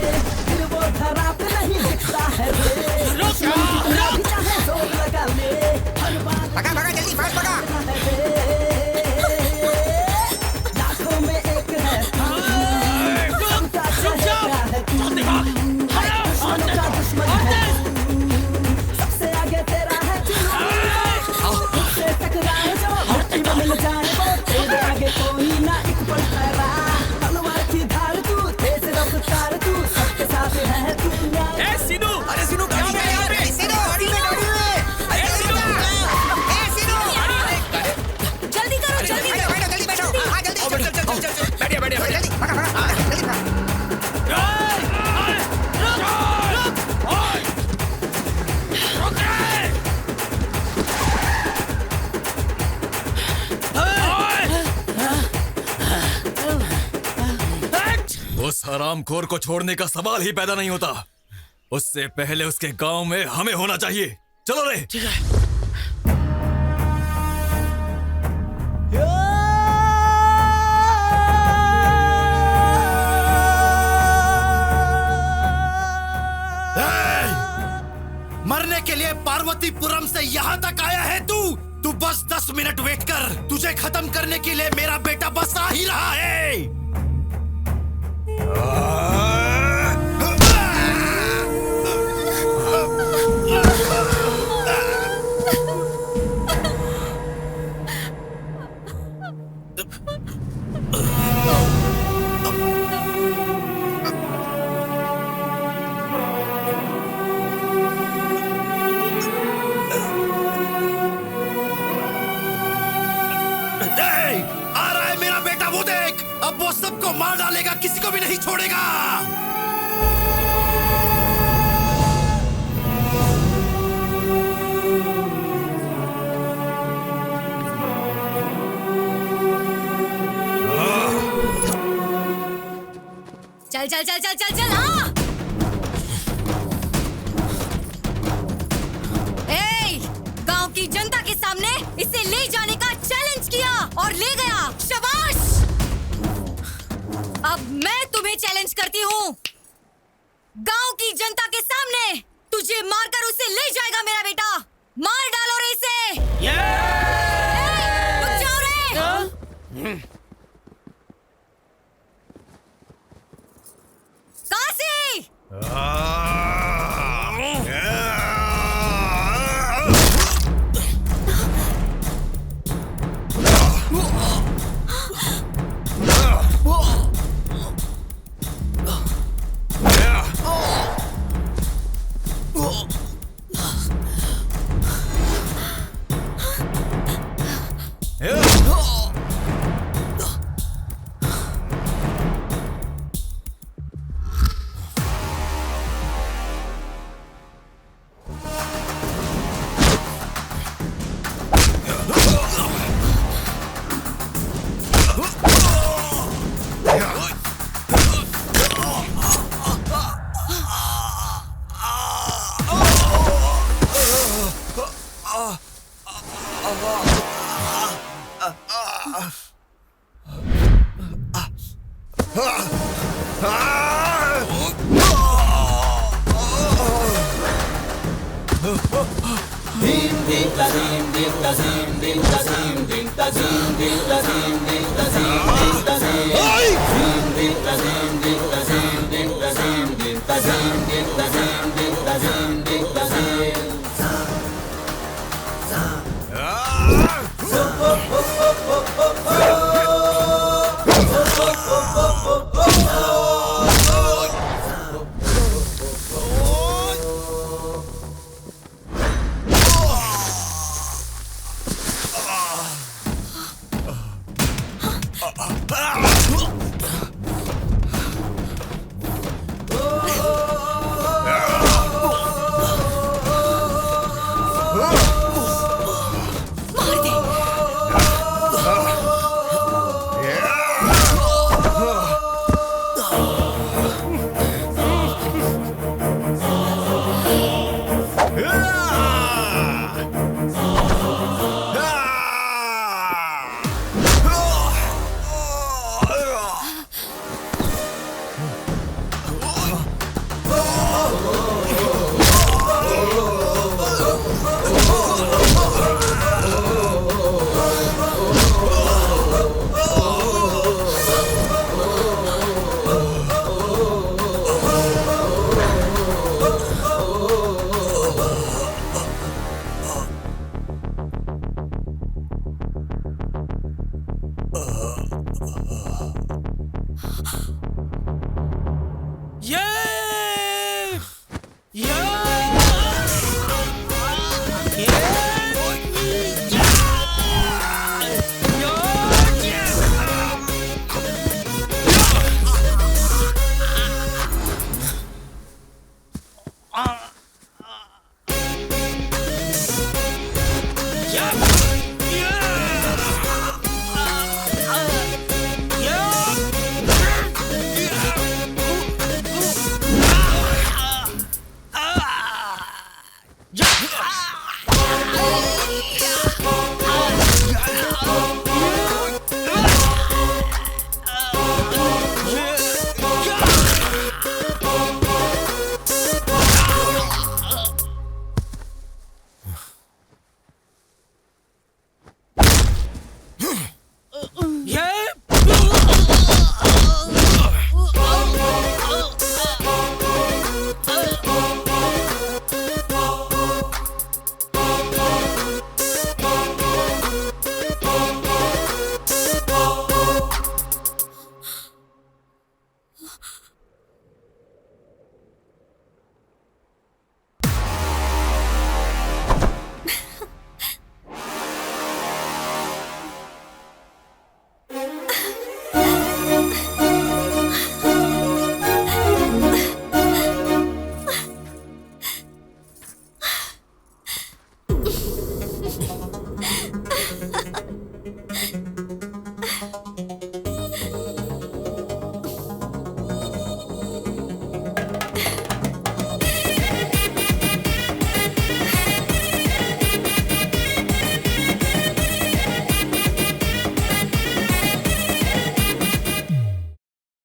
फिर वो धरा पे नहीं दिखता है रे। चाहे जोर लगा ले, हर बात
भगा जल्दी फास्ट भगा।
लाखों में एक है सबका चेहरा है तू, दुश्मनों का दुश्मन है तू, सबसे आगे तेरा है तू, तुझसे टकराए जो धरती में मिल जाए वो, तेरे आगे कोई ना एक पल ठहरा, तलवार की धार तू, तेज रफ्तार तू, सबके साथ है तू।
ए सीनू,
अरे सीनू गाड़ी में सीनू गाड़ी में
जल्दी करो जल्दी करो।
जल्दी बैठो हाँ जल्दी चल
बैठिए
जल्दी भगा जल्दी भगा।
उस हरामखोर को छोड़ने का सवाल ही पैदा नहीं होता। उससे पहले उसके गांव में हमें होना चाहिए। चलो रे।
ठीक है।
मरने के लिए पार्वतीपुरम से यहाँ तक आया है तू? तू बस 10 मिनट वेट कर, तुझे खत्म करने के लिए मेरा बेटा बस आ ही रहा है। आ रहा है मेरा बेटा, वो देख। अब वो सबको मार डालेगा, किसी को भी नहीं छोड़ेगा।
चल चल चल चल चल चल हाँ। गांव की जनता के सामने इसे ले जाने का चैलेंज किया और ले गया। शाबाश। अब मैं तुम्हें चैलेंज करती हूँ। गांव की जनता के सामने तुझे मारकर उसे ले जाएगा मेरा बेटा। मार डालो रे इसे। रुक जाओ रे। काशी।
Oh